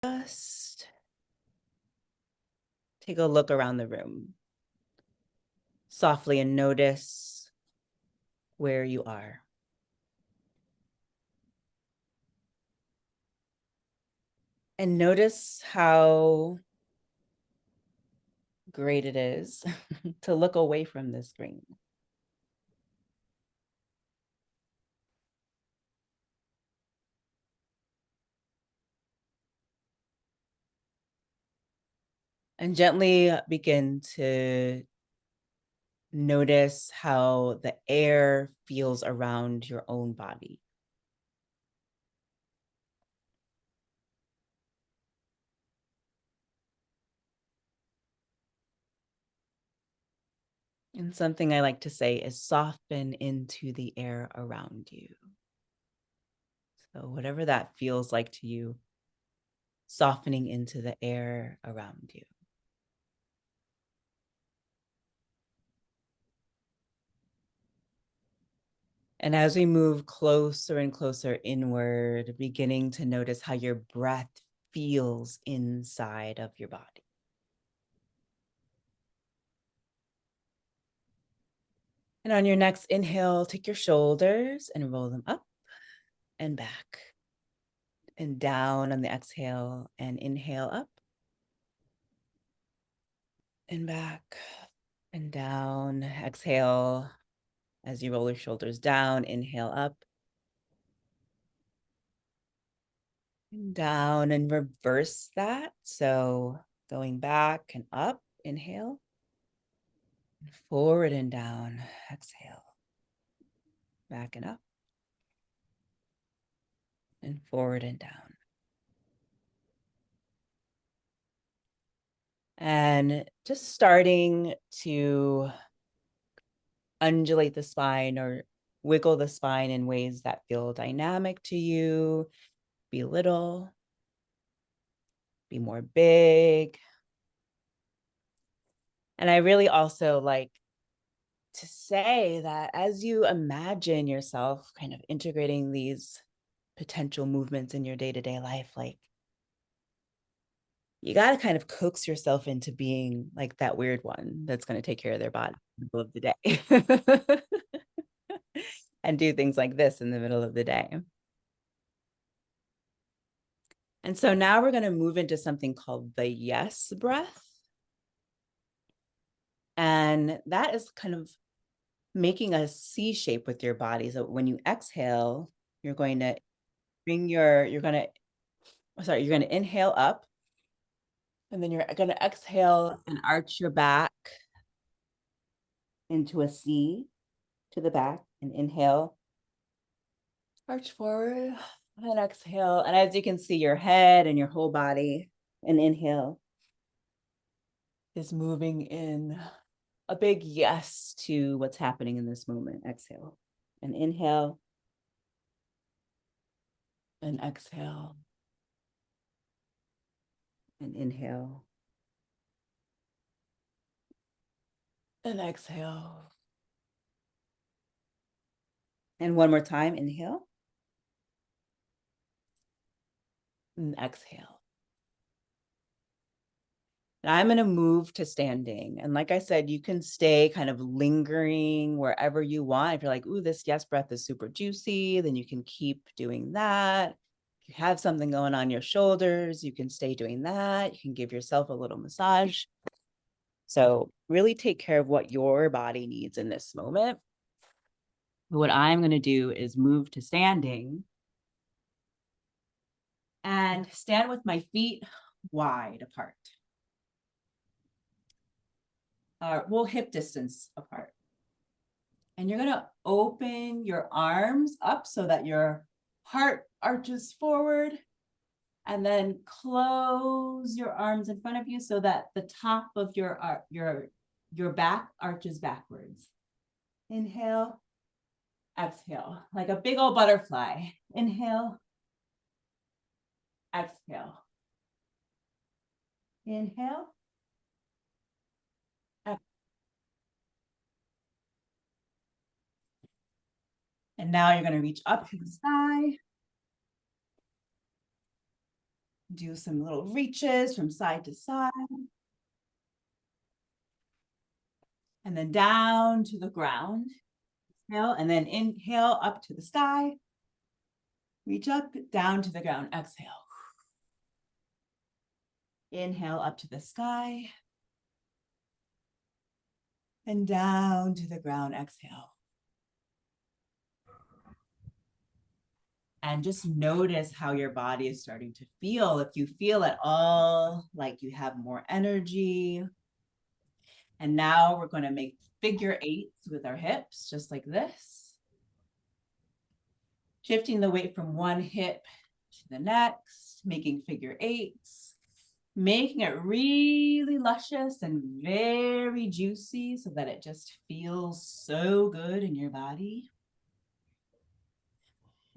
Just take a look around the room softly and notice where you are. And notice how great it is to look away from the screen. And gently begin to notice how the air feels around your own body. And something I like to say is soften into the air around you. So, whatever that feels like to you, softening into the air around you. And as we move closer and closer inward, beginning to notice how your breath feels inside of your body. And on your next inhale, take your shoulders and roll them up and back and down on the exhale, and inhale up and back and down. Exhale as you roll your shoulders down, inhale up and down, and reverse that. So going back and up, inhale, forward and down, exhale, back and up, and forward and down. And just starting to undulate the spine or wiggle the spine in ways that feel dynamic to you. Be little, be more big. And I really also like to say that as you imagine yourself kind of integrating these potential movements in your day-to-day life, like you got to kind of coax yourself into being like that weird one that's going to take care of their body in the middle of the day and do things like this in the middle of the day. And so now we're going to move into something called the yes breath. And that is kind of making a C shape with your body. So when you exhale, you're going to you're going to inhale up, and then you're going to exhale and arch your back into a C to the back, and inhale, arch forward, and exhale. And as you can see, your head and your whole body, and inhale is moving in a big yes to what's happening in this moment. Exhale and inhale and exhale and inhale and exhale. And one more time, inhale and exhale. And I'm going to move to standing. And like I said, you can stay kind of lingering wherever you want. If you're like, ooh, this yes breath is super juicy, then you can keep doing that. If you have something going on your shoulders, you can stay doing that. You can give yourself a little massage. So really take care of what your body needs in this moment. What I'm going to do is move to standing and stand with my feet wide apart. Well, hip distance apart. And you're going to open your arms up so that your heart arches forward, and then close your arms in front of you so that the top of your back arches backwards. Inhale, exhale, like a big old butterfly. Inhale, exhale. Inhale, exhale. And now you're going to reach up to the sky, Do some little reaches from side to side. And then down to the ground. Exhale, and then inhale up to the sky. Reach up, down to the ground. Exhale. Inhale up to the sky. And down to the ground. Exhale. And just notice how your body is starting to feel. If you feel at all like you have more energy. And now we're going to make figure eights with our hips, just like this. Shifting the weight from one hip to the next, making figure eights, making it really luscious and very juicy so that it just feels so good in your body.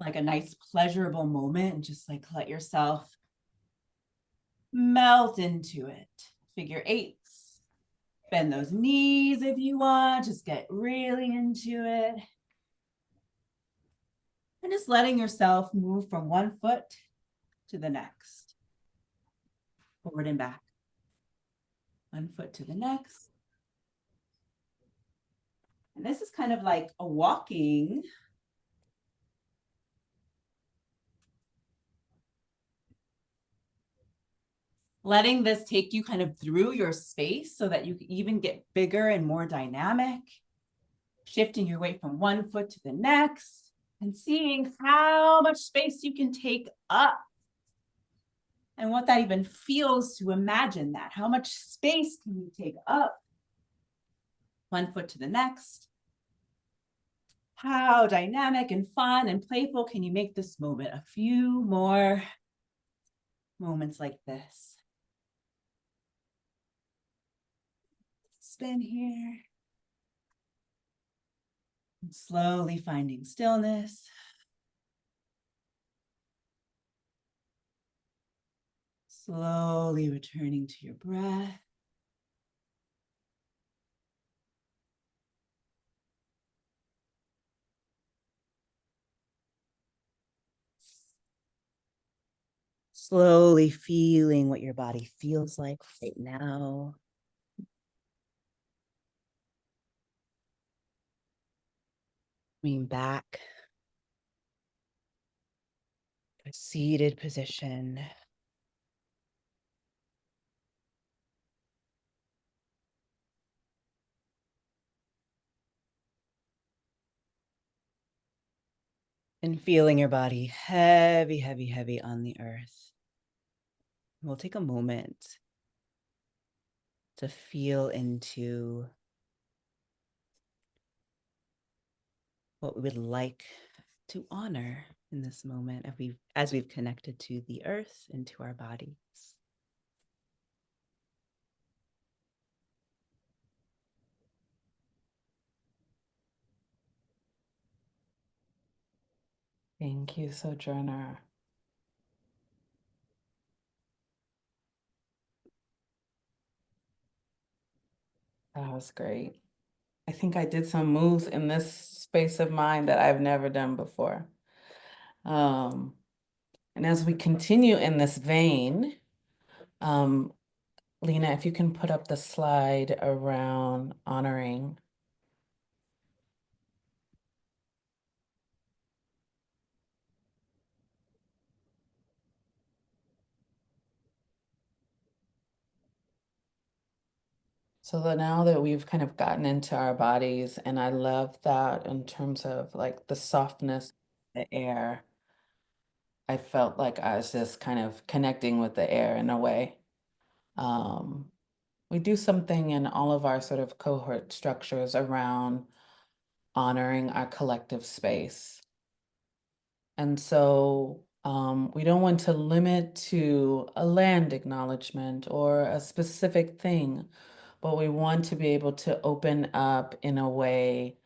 Like a nice pleasurable moment, and just like let yourself melt into it. Figure eights. Bend those knees if you want, just get really into it. And just letting yourself move from one foot to the next. Forward and back. One foot to the next. And this is kind of like a walking. Letting this take you kind of through your space so that you can even get bigger and more dynamic. Shifting your weight from one foot to the next and seeing how much space you can take up. And what that even feels to imagine that. How much space can you take up? One foot to the next. How dynamic and fun and playful can you make this moment? A few more moments like this. Spin here. And slowly finding stillness. Slowly returning to your breath. Slowly feeling what your body feels like right now. Coming back to a seated position. And feeling your body heavy, heavy, heavy on the earth. We'll take a moment to feel into what we would like to honor in this moment as we've connected to the earth and to our bodies. Thank you, Sojourner. That was great. I think I did some moves in this space of mind that I've never done before. And as we continue in this vein, Lena, if you can put up the slide around honoring. So that now that we've kind of gotten into our bodies, and I love that in terms of like the softness, of the air, I felt like I was just kind of connecting with the air in a way. We do something in all of our sort of cohort structures around honoring our collective space. And so we don't want to limit to a land acknowledgement or a specific thing, but we want to be able to open up in a way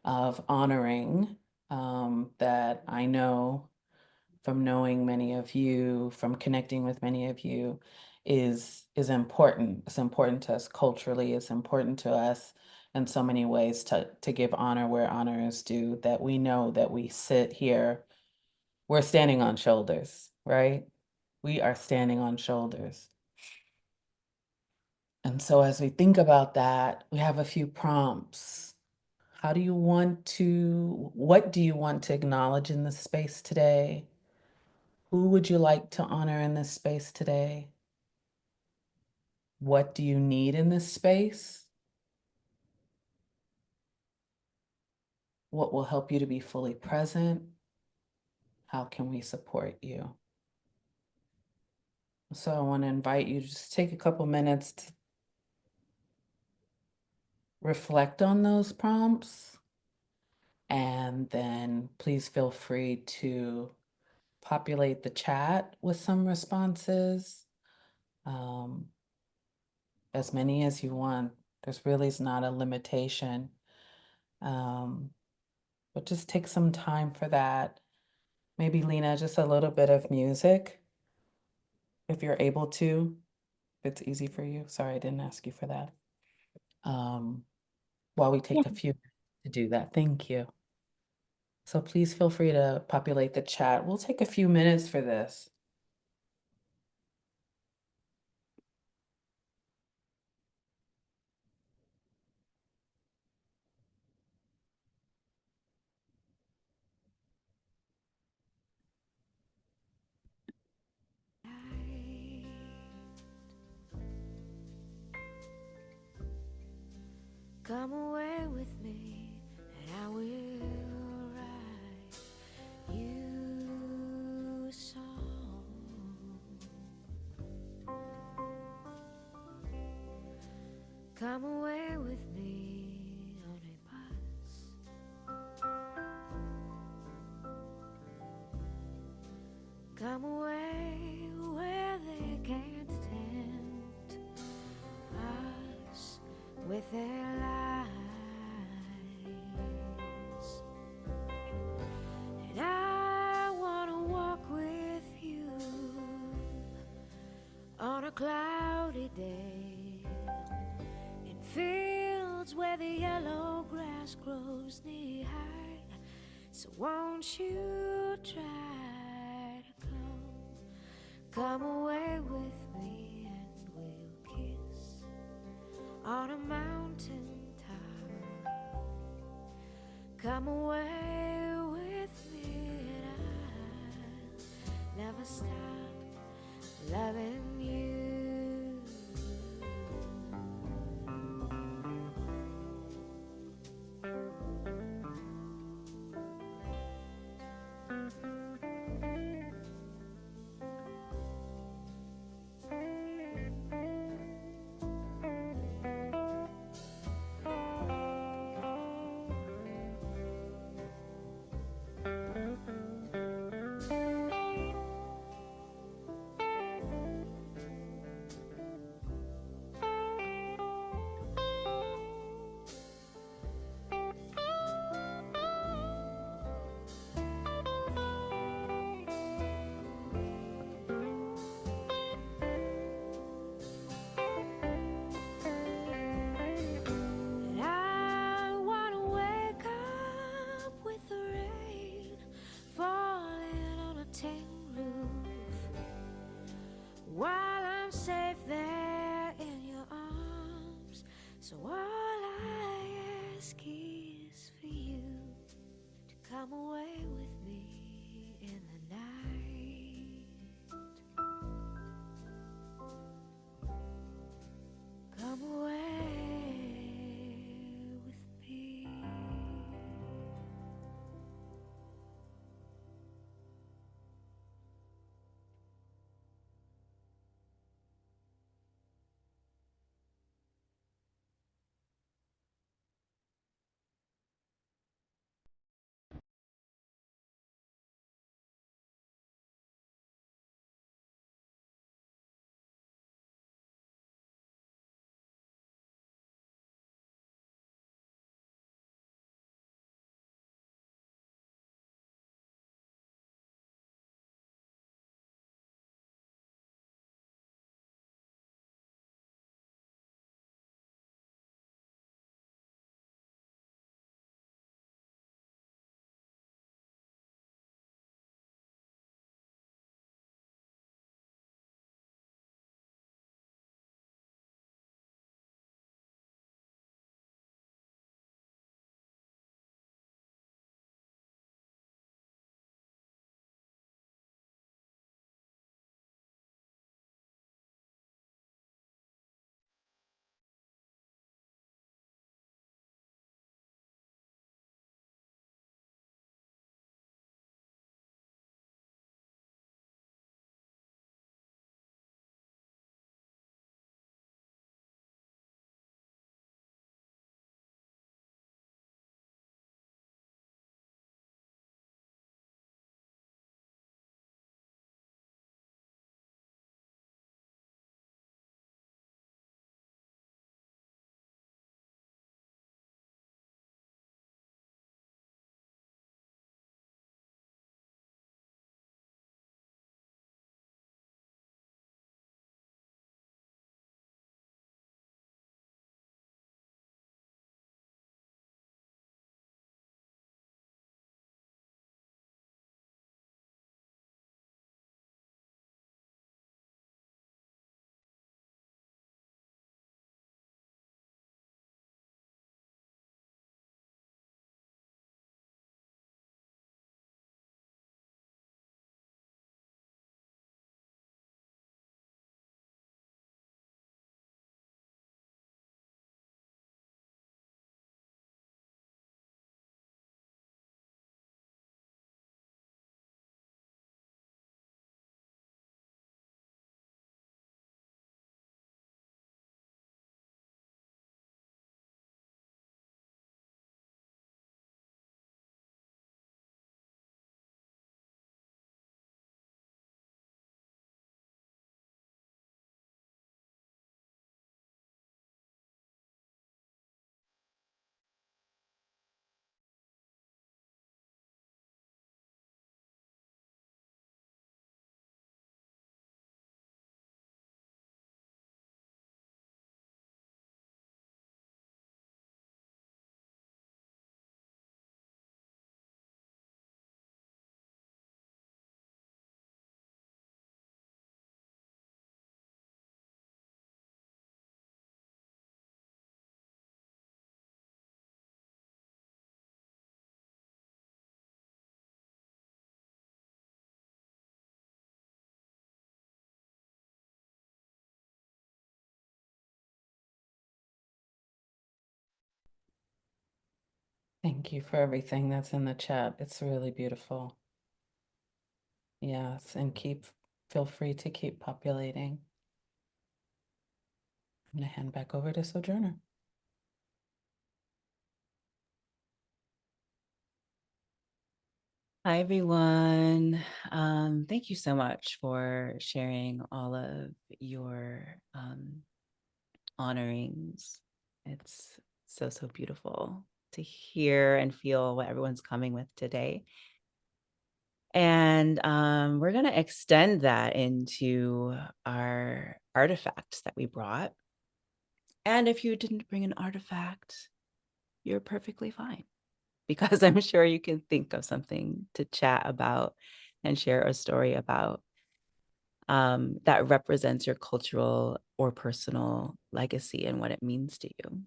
of honoring that I know from knowing many of you, from connecting with many of you, is important. It's important to us culturally. It's important to us in so many ways to give honor where honor is due, that we know that we sit here, we're standing on shoulders, right? We are standing on shoulders. And so as we think about that, we have a few prompts. What do you want to acknowledge in this space today? Who would you like to honor in this space today? What do you need in this space? What will help you to be fully present? How can we support you? So I want to invite you to just take a couple minutes to reflect on those prompts. And then please feel free to populate the chat with some responses, um, as many as you want. There's really is not a limitation, but just take some time for that. Maybe Lena, just a little bit of music, if you're able to, if it's easy for you. Sorry, I didn't ask you for that. While we take a few minutes to do that, thank you. So please feel free to populate the chat. We'll take a few minutes for this. Come away with me, and I will write you a song. Come away with me on a bus. Come away where they can't tempt us with their lies. And I want to walk with you on a cloudy day in fields where the yellow grass grows knee high. So won't you try to come away with me, and we'll kiss on a mountain top. Come away with me, and I'll never stop loving you. And I wanna wake up with the rain falling on a tin roof, while I'm safe there in your arms. So all I ask is for you to come away with me in the night. Come away. Thank you for everything that's in the chat. It's really beautiful. Yes, and feel free to keep populating. I'm gonna hand back over to Sojourner. Hi, everyone. Thank you so much for sharing all of your honorings. It's so, so beautiful to hear and feel what everyone's coming with today. And we're going to extend that into our artifacts that we brought. And if you didn't bring an artifact, you're perfectly fine, because I'm sure you can think of something to chat about and share a story about that represents your cultural or personal legacy and what it means to you.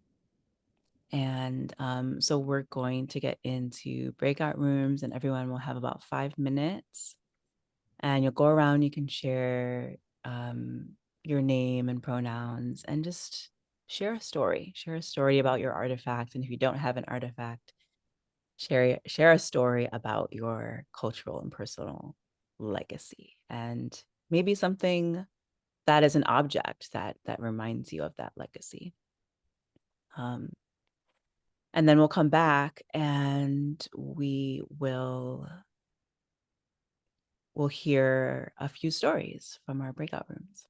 And so we're going to get into breakout rooms, and everyone will have about 5 minutes. And you'll go around, you can share your name and pronouns and just share a story. Share a story about your artifact. And if you don't have an artifact, share a story about your cultural and personal legacy. And maybe something that is an object that reminds you of that legacy. And then we'll come back and we'll hear a few stories from our breakout rooms.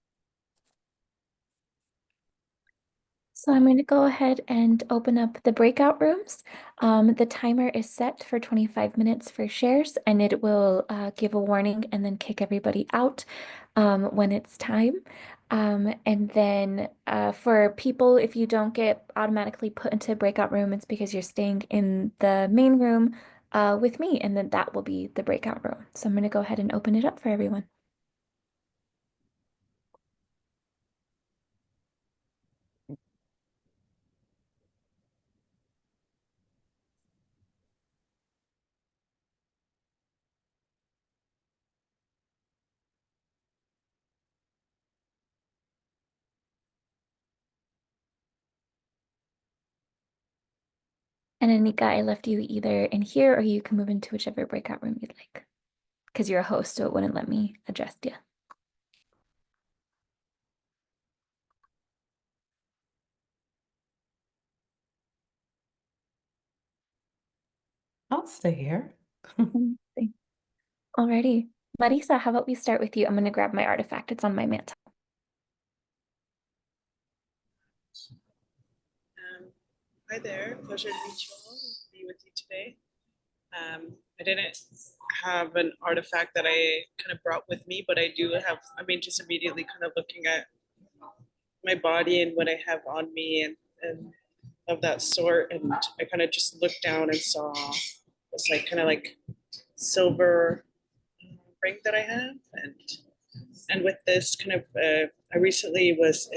So I'm going to go ahead and open up the breakout rooms. The timer is set for 25 minutes for shares, and it will give a warning and then kick everybody out when it's time. And then for people, if you don't get automatically put into a breakout room, it's because you're staying in the main room with me, and then that will be the breakout room. So I'm going to go ahead and open it up for everyone. And Anika, I left you either in here or you can move into whichever breakout room you'd like, because you're a host, so it wouldn't let me adjust you. I'll stay here. Alrighty. Marisa, how about we start with you? I'm going to grab my artifact. It's on my mantle. Hi there, pleasure to meet you all, be with you today. I didn't have an artifact that I kind of brought with me, but I do have, just immediately kind of looking at my body and what I have on me and of that sort. And I kind of just looked down and saw this kind of silver ring that I have. And with this kind of, I recently was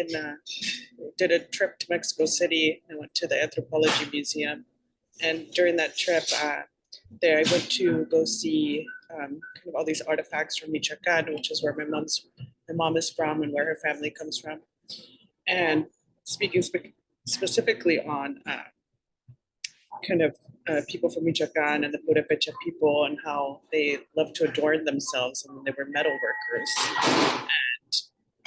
did a trip to Mexico City. I went to the Anthropology Museum. And during that trip, there I went to go see kind of all these artifacts from Michoacan, which is where my mom is from and where her family comes from. And speaking specifically on kind of people from Michoacan and the Purepecha people and how they love to adorn themselves, and they were metal workers. And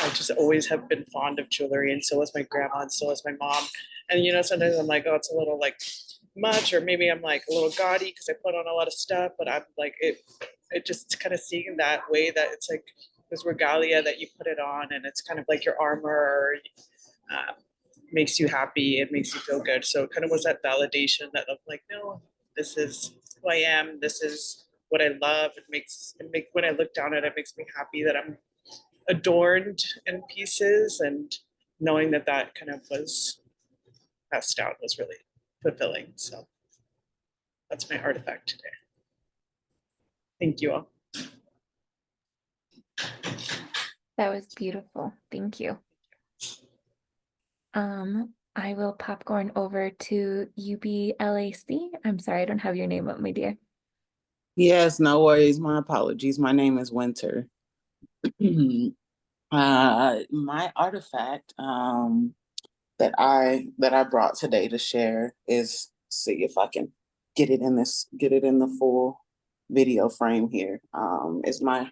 I just always have been fond of jewelry, and so was my grandma, and so was my mom. And sometimes I'm like, oh, it's a little much, or maybe I'm a little gaudy because I put on a lot of stuff, but I'm it just kind of seeing that way that it's this regalia that you put it on, and it's kind of like your armor. Makes you happy, it makes you feel good. So it kind of was that validation that I'm no, this is who I am, this is what I love. When I look down at it, it makes me happy that I'm adorned in pieces, and knowing that kind of was passed out was really fulfilling. So that's my artifact today. Thank you all. That was beautiful. Thank you. I will popcorn over to UBLAC. I'm sorry, I don't have your name up, my dear. Yes, no worries. My apologies. My name is Winter. My artifact that I brought today to share is, see if I can get it in the full video frame here. Is my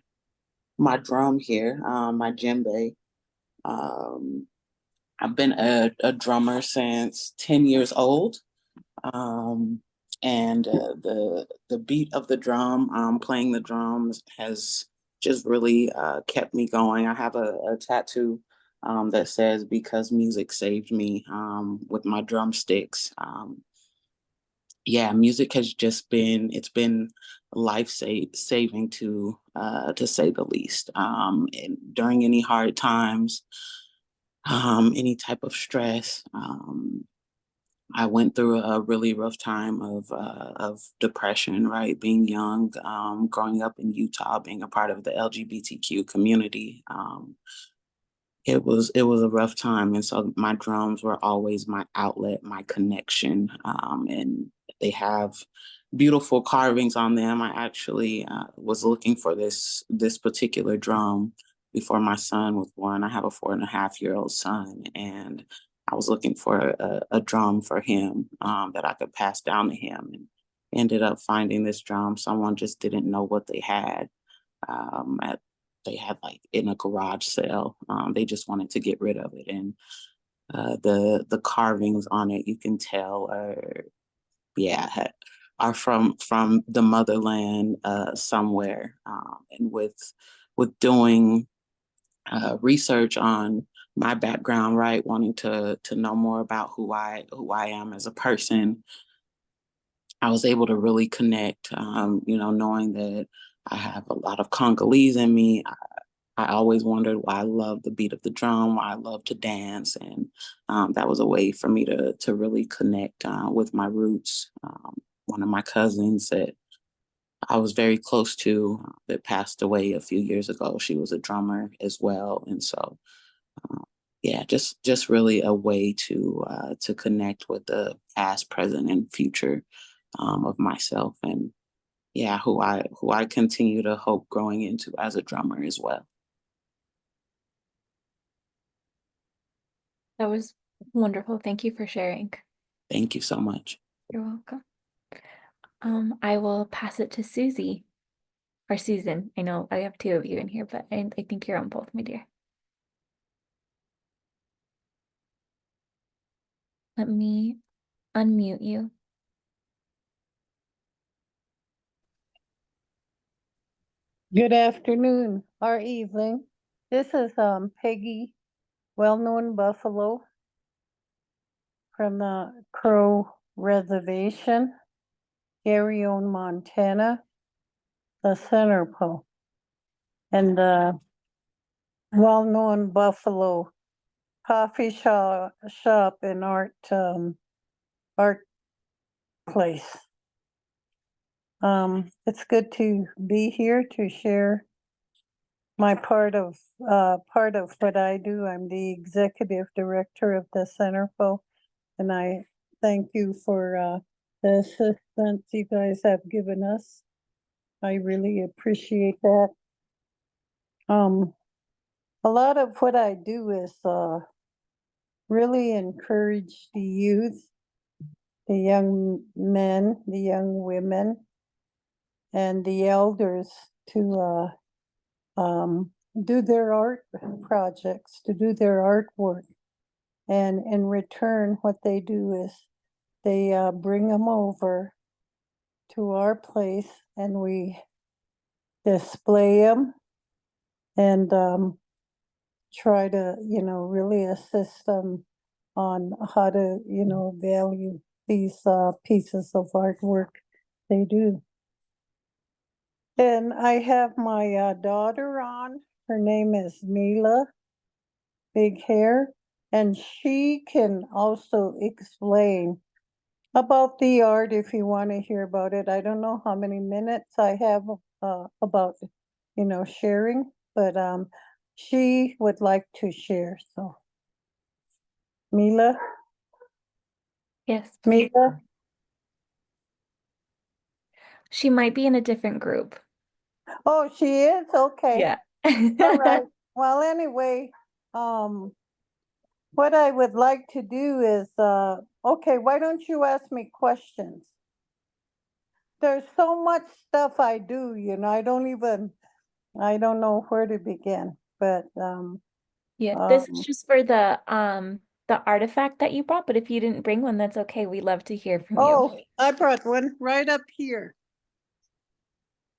drum here, my djembe. I've been a drummer since 10 years old. And the beat of the drum, playing the drums has just really kept me going. I have a tattoo that says "Because music saved me" with my drumsticks. Yeah, music has just been life saving to say the least. And during any hard times, any type of stress. I went through a really rough time of depression, right? Being young, growing up in Utah, being a part of the LGBTQ community. It was a rough time, and so my drums were always my outlet, my connection, and they have beautiful carvings on them. I actually was looking for this particular drum before my son was born. I have a 4.5-year-old son, and I was looking for a drum for him that I could pass down to him, and ended up finding this drum. Someone just didn't know what they had. At they had like in a garage sale. They just wanted to get rid of it, and the carvings on it, you can tell, are from the motherland somewhere. And with doing research on my background, right, wanting to know more about who I am as a person, I was able to really connect. Knowing that I have a lot of Congolese in me. I always wondered why I love the beat of the drum, why I love to dance, and that was a way for me to really connect with my roots. One of my cousins that I was very close to that passed away a few years ago. She was a drummer as well, and so yeah, just really a way to connect with the past, present, and future of myself, and yeah, who I continue to hope growing into as a drummer as well. That was wonderful. Thank you for sharing. Thank you so much. You're welcome. I will pass it to Susie or Susan. I know I have two of you in here, but I think you're on both, my dear. Let me unmute you. Good afternoon or evening. This is Peggy, well-known Buffalo from the Crow Reservation, Garryon, Montana, the Center Pole, and well-known Buffalo coffee shop and art place. It's good to be here to share my part of what I do. I'm the executive director of the Centerful, and I thank you for the assistance you guys have given us. I really appreciate that. A lot of what I do is really encourage the youth, the young men, the young women, and the elders to do their art projects, to do their artwork. And in return, what they do is they bring them over to our place and we display them and try to, really assist them on how to, value these pieces of artwork they do. And I have my daughter on. Her name is Mila, big hair, and she can also explain about the art if you want to hear about it. I don't know how many minutes I have about, sharing, but she would like to share. So, Mila, Yes, Mila. she might be in a different group. Oh, she is? Okay. Yeah. All right. Well, anyway, what I would like to do is, okay, why don't you ask me questions? there's so much stuff I do, you know, I don't know where to begin, but, Yeah, this is um, just for the artifact that you brought, but if you didn't bring one, that's okay. We love to hear from you. oh, I brought one right up here.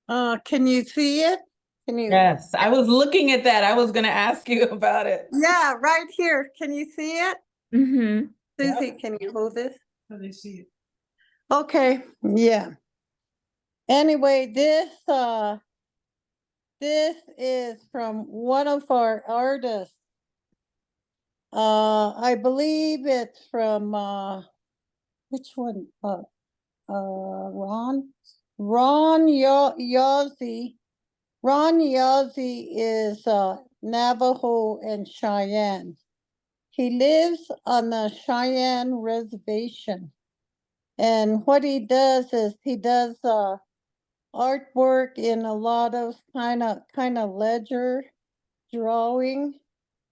Can you see it? Can you? Yes, I was looking at that. I was going to ask you about it. Yeah, right here. Can you see it? Mm-hmm. Susie, can you hold this? How they see it. Okay, yeah. Anyway, this is from one of our artists. I believe it's from, which one? Ron Yazzie. Ron Yazzie is, Navajo and Cheyenne. He lives on the Cheyenne Reservation. And what he does is he does, artwork in a lot of kind of ledger drawing.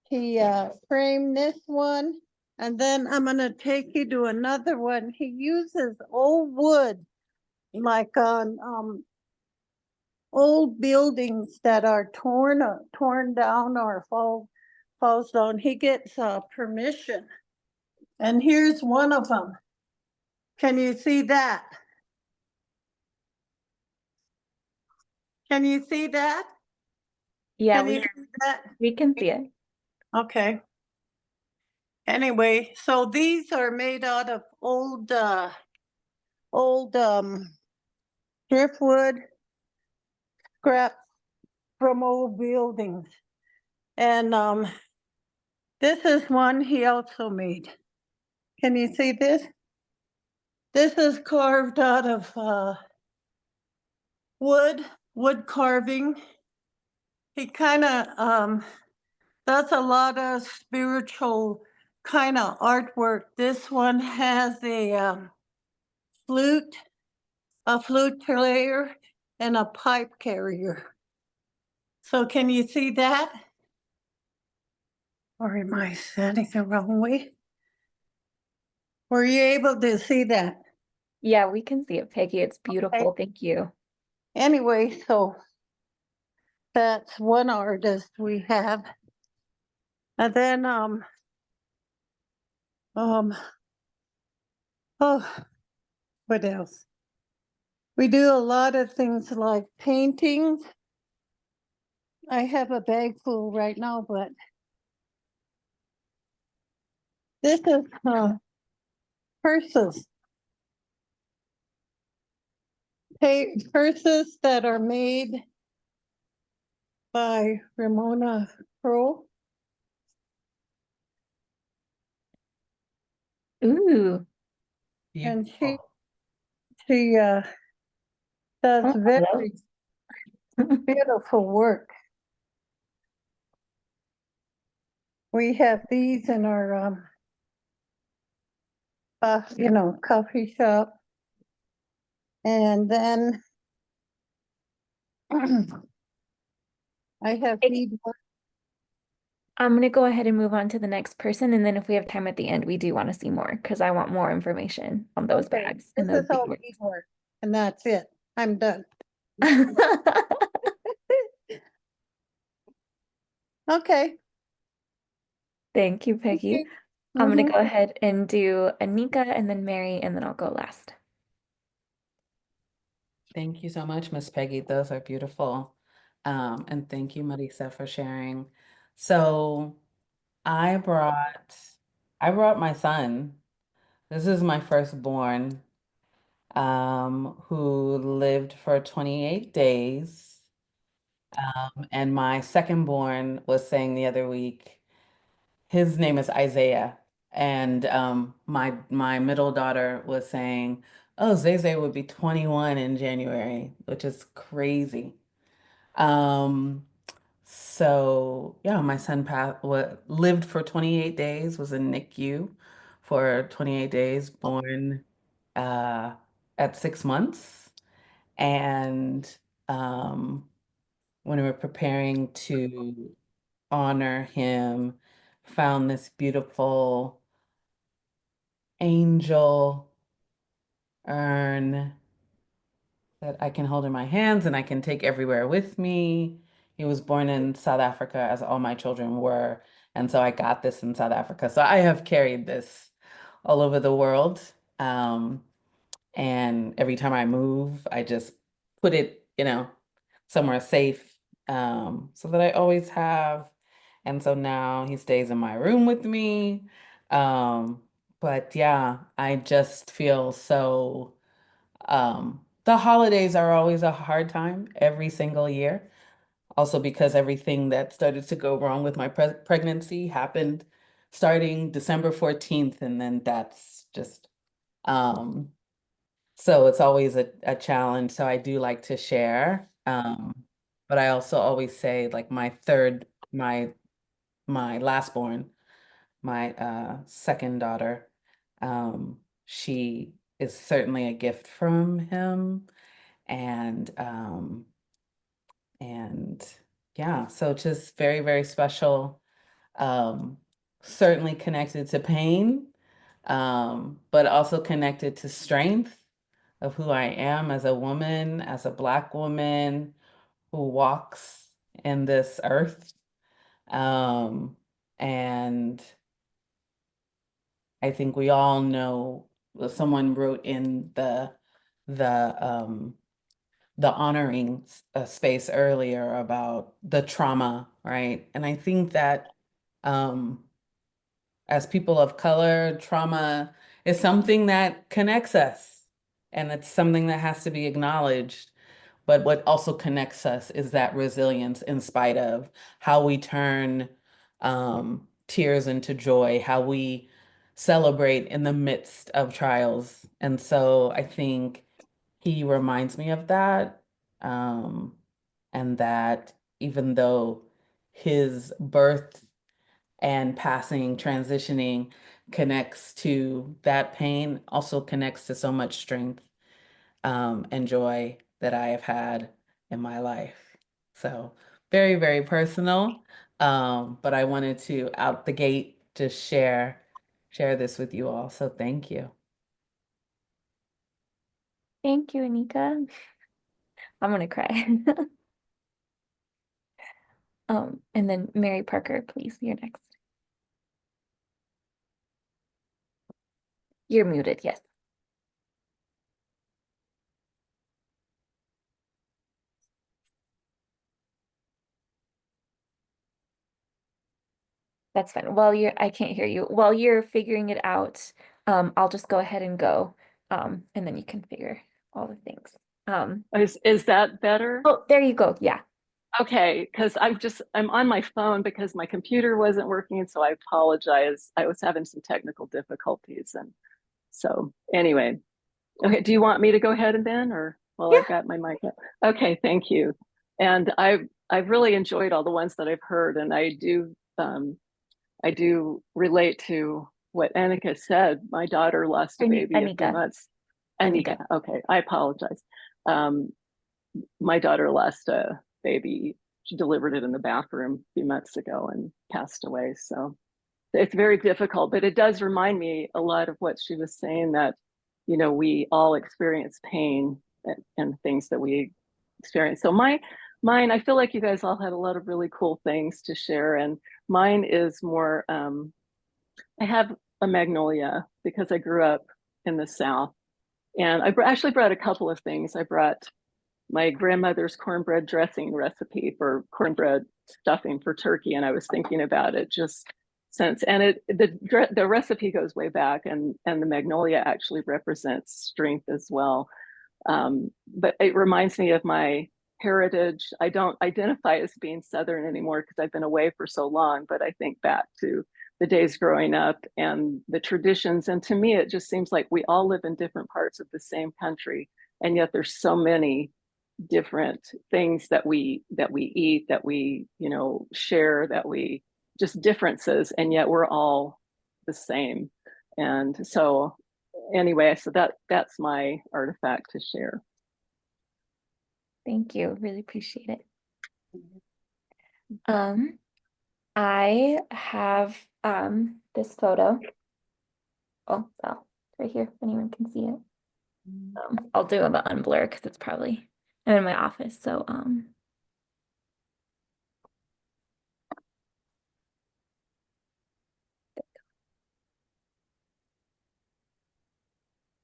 He framed this one, and then I'm gonna take you to another one. He uses old wood, like on old buildings that are torn down or falls down. He gets permission, and here's one of them. Can you see that? Can you see that? Yeah, Can you see that? we can see it. Okay. Anyway, so these are made out of old driftwood scrap from old buildings. And this is one he also made. Can you see this? This is carved out of wood carving. He kind of does a lot of spiritual kind of artwork. This one has a flute, player, and a pipe carrier. So can you see that? Or am I standing the wrong way? Were you able to see that? Yeah, we can see it, Peggy. It's beautiful. Thank you. Anyway, so that's one artist we have. And then oh, what else? We do a lot of things like paintings. I have a bag full right now, but this is purses. Purses that are made by Ramona Crow. Ooh. And she Beautiful. does Oh, very beautiful work. We have these in our coffee shop. And then I have Peggy, these. I'm gonna go ahead and move on to the next person, and then if we have time at the end, we do want to see more because I want more information on those Okay, bags and this those is all beadwork. beadwork, and that's it. I'm done. Okay. Thank you, Peggy. Okay. I'm gonna Mhm. go ahead and do Anika and then Mary, and then I'll go last. Thank you so much, Miss Peggy. Those are beautiful. And thank you, Marisa, for sharing. So I brought my son. This is my firstborn, who lived for 28 days. And my secondborn was saying the other week, his name is Isaiah. And my middle daughter was saying, oh, Zay would be 21 in January, which is crazy. So yeah, my son lived for 28 days, was in NICU for 28 days, born at 6 months. And um, when we were preparing to honor him, found this beautiful angel urn that I can hold in my hands and I can take everywhere with me. He was born in South Africa, as all my children were. And so I got this in South Africa. So I have carried this all over the world. And every time I move, I just put it, somewhere safe, so that I always have. And so now he stays in my room with me. But yeah, I just feel so, the holidays are always a hard time every single year. Also because everything that started to go wrong with my pregnancy happened starting December 14th, and then that's just, so it's always a challenge. So I do like to share. But I also always say, like, my last born, my second daughter, she is certainly a gift from him. And yeah, so just very, very special. Um, Certainly connected to pain, but also connected to strength of who I am as a woman, as a Black woman who walks in this earth. And I think we all know, someone wrote in the honoring space earlier about the trauma, right? And I think that, as people of color, trauma is something that connects us, and it's something that has to be acknowledged. But what also connects us is that resilience, in spite of how we turn tears into joy, how we celebrate in the midst of trials. And so I think he reminds me of that. And that even though his birth and passing, transitioning connects to that pain, also connects to so much strength, and joy that I have had in my life. So very, very personal. But I wanted to, out the gate, just share this with you all. So thank you. Thank you, Anika. I'm gonna cry. And then Mary Parker, please, you're next. You're muted, yes. That's fine. I can't hear you. While you're figuring it out, I'll just go ahead and go. And then you can figure all the things. Is that better? Oh, there you go. Yeah. Okay, because I'm on my phone because my computer wasn't working, and so I apologize. I was having some technical difficulties, and so anyway. Okay, do you want me to go ahead and then, or well, Yeah. I've got my mic up. Okay, thank you. And I've really enjoyed all the ones that I've heard, and I do relate to what Annika said. My daughter lost a baby a few Anika. months. Anika. Anika, okay, I apologize. My daughter lost a baby. She delivered it in the bathroom a few months ago and passed away. So it's very difficult, but it does remind me a lot of what she was saying, that, we all experience pain and things that we experience. So mine, I feel like you guys all had a lot of really cool things to share. And mine is more, I have a magnolia because I grew up in the South. And I actually brought a couple of things. I brought my grandmother's cornbread dressing recipe for cornbread stuffing for turkey, and I was thinking about it just since. And the recipe goes way back, and the magnolia actually represents strength as well. But it reminds me of my heritage. I don't identify as being Southern anymore because I've been away for so long, but I think back to the days growing up and the traditions. And to me, it just seems like we all live in different parts of the same country, and yet there's so many different things that we eat, that we share, that we just differences, and yet we're all the same. And so anyway, so that's my artifact to share. Thank you. Really appreciate it. I have this photo. Oh, well, right here, if anyone can see it. I'll do the unblur because it's probably I'm in my office. So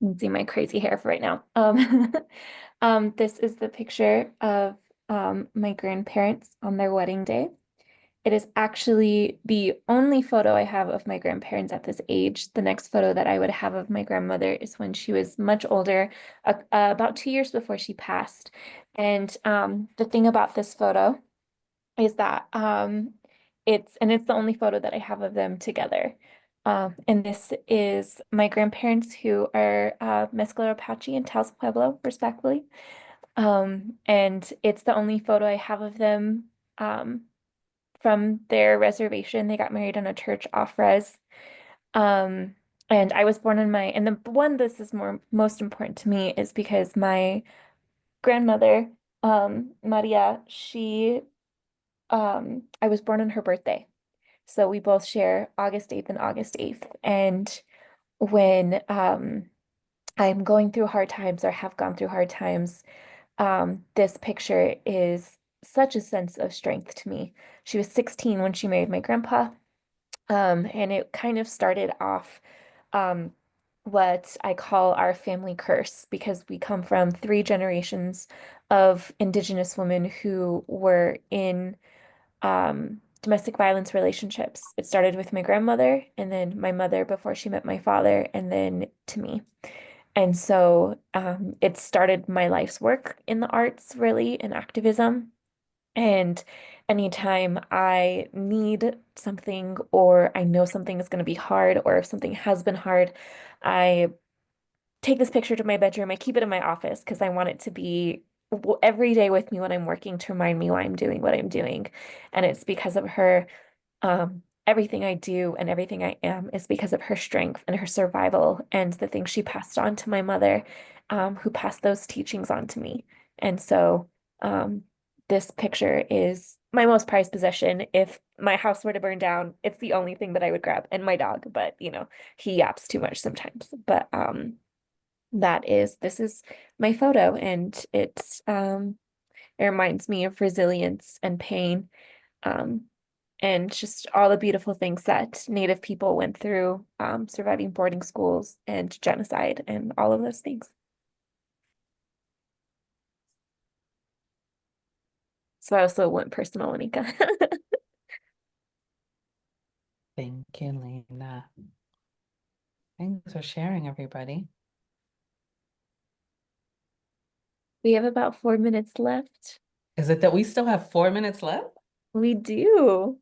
you can see my crazy hair for right now. This is the picture of my grandparents on their wedding day. It is actually the only photo I have of my grandparents at this age. The next photo that I would have of my grandmother is when she was much older, about 2 years before she passed. And the thing about this photo is that it's the only photo that I have of them together. And this is my grandparents who are Mescalero Apache and Taos Pueblo, respectively. And it's the only photo I have of them from their reservation. They got married on a church off-res. And I was born in and the one this is most important to me is because my grandmother, Maria, I was born on her birthday. So we both share August 8th and August 8th. And when I'm going through hard times or have gone through hard times, this picture is such a sense of strength to me. She was 16 when she married my grandpa. And it kind of started off what I call our family curse because we come from 3 generations of Indigenous women who were in domestic violence relationships. It started with my grandmother and then my mother before she met my father, and then to me. And so it started my life's work in the arts, really, in activism. And anytime I need something or I know something is going to be hard or if something has been hard, I take this picture to my bedroom. I keep it in my office because I want it to be every day with me when I'm working to remind me why I'm doing what I'm doing. And it's because of her. Everything I do and everything I am is because of her strength and her survival and the things she passed on to my mother, who passed those teachings on to me. And so this picture is my most prized possession. If my house were to burn down, it's the only thing that I would grab. And my dog, but he yaps too much sometimes. But this is my photo, and it reminds me of resilience and pain. And just all the beautiful things that Native people went through, surviving boarding schools and genocide and all of those things. So I also went personal, Anika. Thank you, Lena. Thanks for sharing, everybody. We have about 4 minutes left. Is it that we still have 4 minutes left? We do.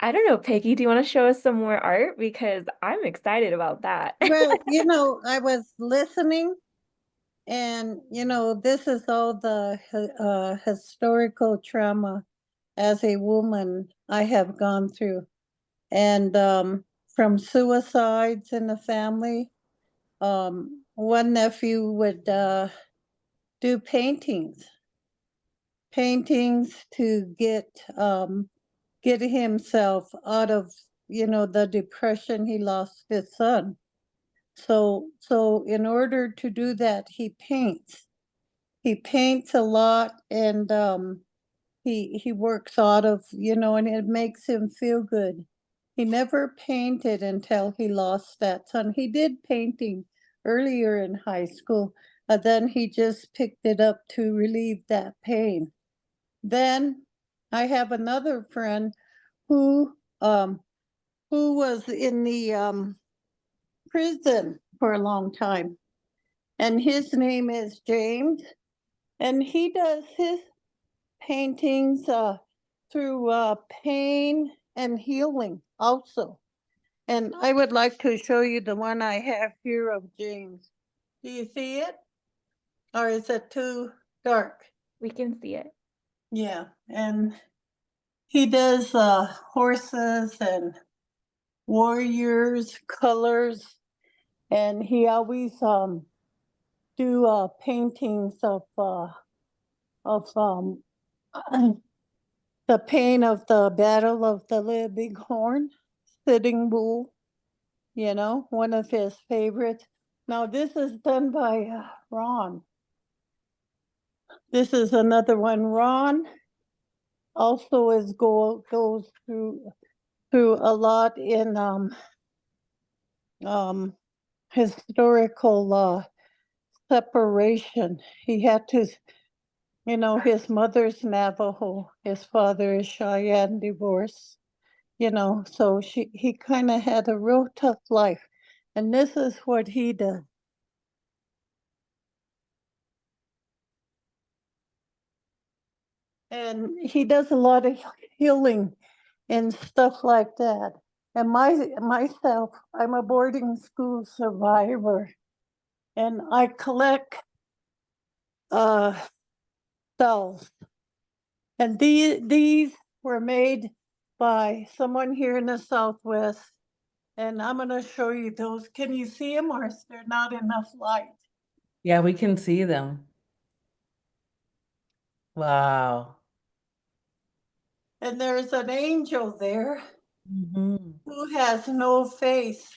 I don't know, Peggy, do you want to show us some more art? Because I'm excited about that. Well, I was listening and, this is all the historical trauma as a woman I have gone through. And from suicides in the family, one nephew would do paintings to get himself out of the depression. He lost his son, so in order to do that he paints a lot, and he works out of and it makes him feel good. He never painted until he lost that son. He did painting earlier in high school, then he just picked it up to relieve that pain. Then I have another friend who was in the prison for a long time, and his name is James, and he does his paintings through pain and healing also. And I would like to show you the one I have here of James. Do you see it? Or is it too dark? We can see it. Yeah, and he does horses and warriors, colors, and he always do paintings of the pain of the Battle of the Little Bighorn, Sitting Bull, one of his favorites. Now this is done by Ron. This is another one. Ron also goes through a lot in historical separation. He had to, his mother's Navajo, his father is Cheyenne divorce, so he kind of had a real tough life. And this is what he did. And he does a lot of healing and stuff like that. And myself, I'm a boarding school survivor, and I collect cells. And these were made by someone here in the Southwest. And I'm gonna show you those. Can you see them, or is there not enough light? Yeah, we can see them. Wow. And there's an angel there Mhm. who has no face.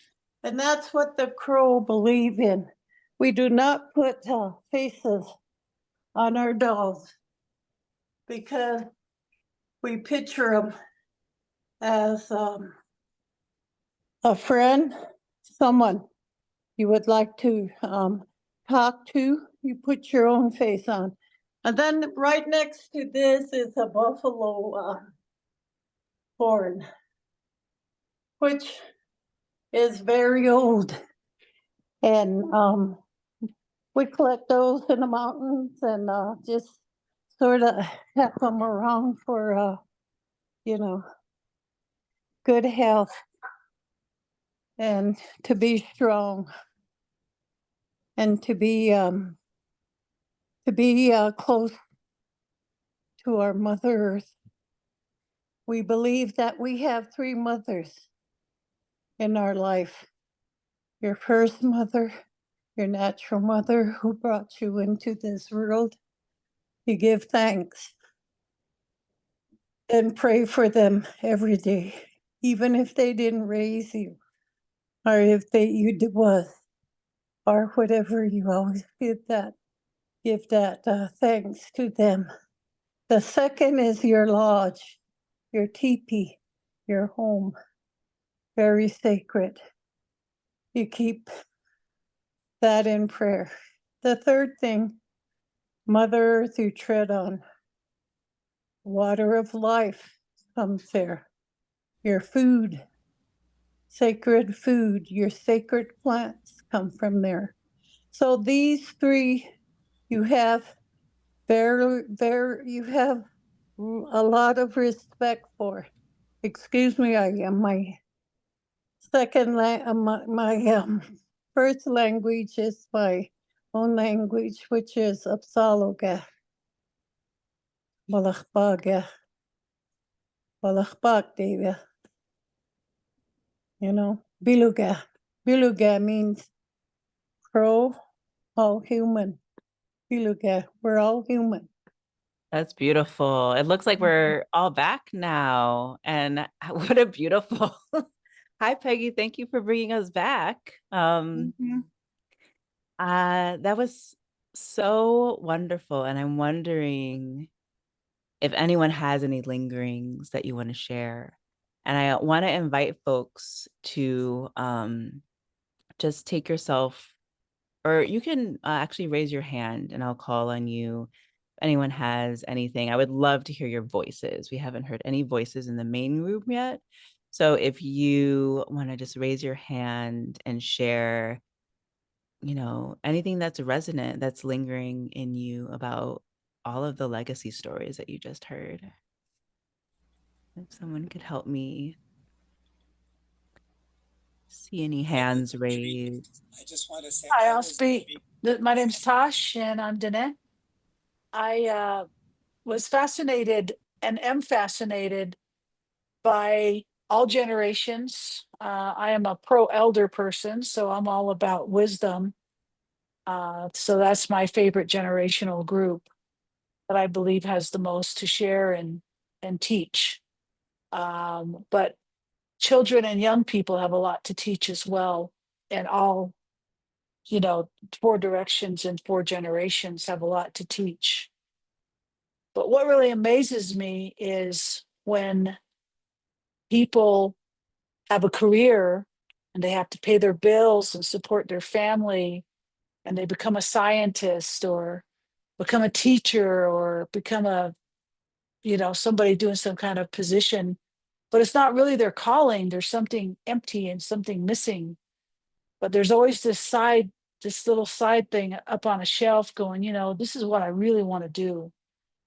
And that's what the Crow believe in. We do not put faces on our dolls because we picture them as a friend, someone you would like to talk to. You put your own face on. And then right next to this is a buffalo horn, which is very old. And we collect those in the mountains and just sort of have them around for, good health and to be strong and to be close to our Mother Earth. We believe that we have three mothers in our life. Your first mother, your natural mother who brought you into this world. You give thanks and pray for them every day, even if they didn't raise you, or if you was, or whatever. You always give that thanks to them. The second is your lodge, your teepee, your home, very sacred. You keep that in prayer. The third thing, Mother Earth you tread on, water of life comes there. Your food, sacred food, your sacred plants come from there. So these three you have you have a lot of respect for. Excuse me, my first language is my own language, which is Apsaloga, Balakbaga, Balakbak, Biluga. Biluga means crow, all human. Biluga, we're all human. That's beautiful. It looks like we're all back now. And what a beautiful. Hi, Peggy. Thank you for bringing us back. That was so wonderful. And I'm wondering if anyone has any lingerings that you want to share. And I want to invite folks to just take yourself, or you can actually raise your hand and I'll call on you. If anyone has anything, I would love to hear your voices. We haven't heard any voices in the main room yet. So if you want to just raise your hand and share, anything that's resonant, that's lingering in you about all of the legacy stories that you just heard. If someone could help me see any hands raised. I just want to say Hi, I I'll was speak. My name's Tosh and I'm Dana. I was fascinated and am fascinated by all generations. I am a pro elder person, so I'm all about wisdom. So that's my favorite generational group that I believe has the most to share and teach. But children and young people have a lot to teach as well, and all you know, 4 directions and 4 generations have a lot to teach. But what really amazes me is when people have a career and they have to pay their bills and support their family, and they become a scientist or become a teacher or become a, you know, somebody doing some kind of position, but it's not really their calling. There's something empty and something missing. But there's always this little side thing up on a shelf going, you know, this is what I really want to do,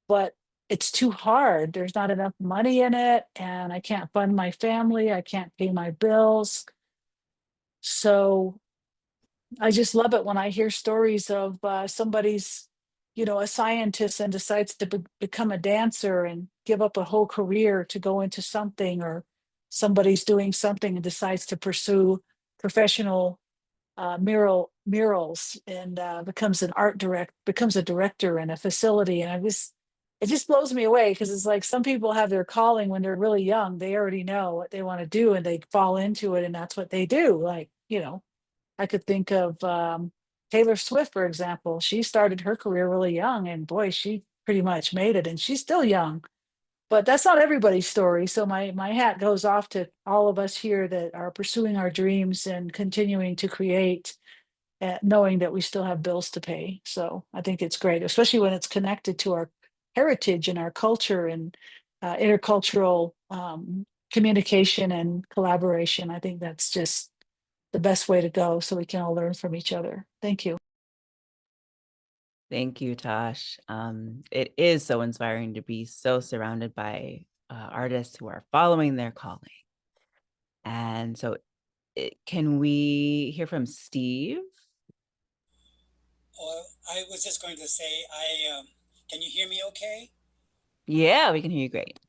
but it's too hard. There's not enough money in it, and I can't fund my family. I can't pay my bills. So I just love it when I hear stories of somebody's, you know, a scientist and decides to become a dancer and give up a whole career to go into something, or somebody's doing something and decides to pursue professional murals and becomes becomes a director in a facility. And it just blows me away, because it's like some people have their calling when they're really young. They already know what they want to do and they fall into it, and that's what they do. Like, you know, I could think of Taylor Swift, for example. She started her career really young, and boy, she pretty much made it, and she's still young. But that's not everybody's story. So my hat goes off to all of us here that are pursuing our dreams and continuing to create, knowing that we still have bills to pay. So I think it's great, especially when it's connected to our heritage and our culture and intercultural communication and collaboration. I think that's just the best way to go, so we can all learn from each other. Thank you. Thank you, Tosh. It is so inspiring to be so surrounded by artists who are following their calling. And so, can we hear from Steve? I was just going to say, can you hear me okay? Yeah, we can hear you great.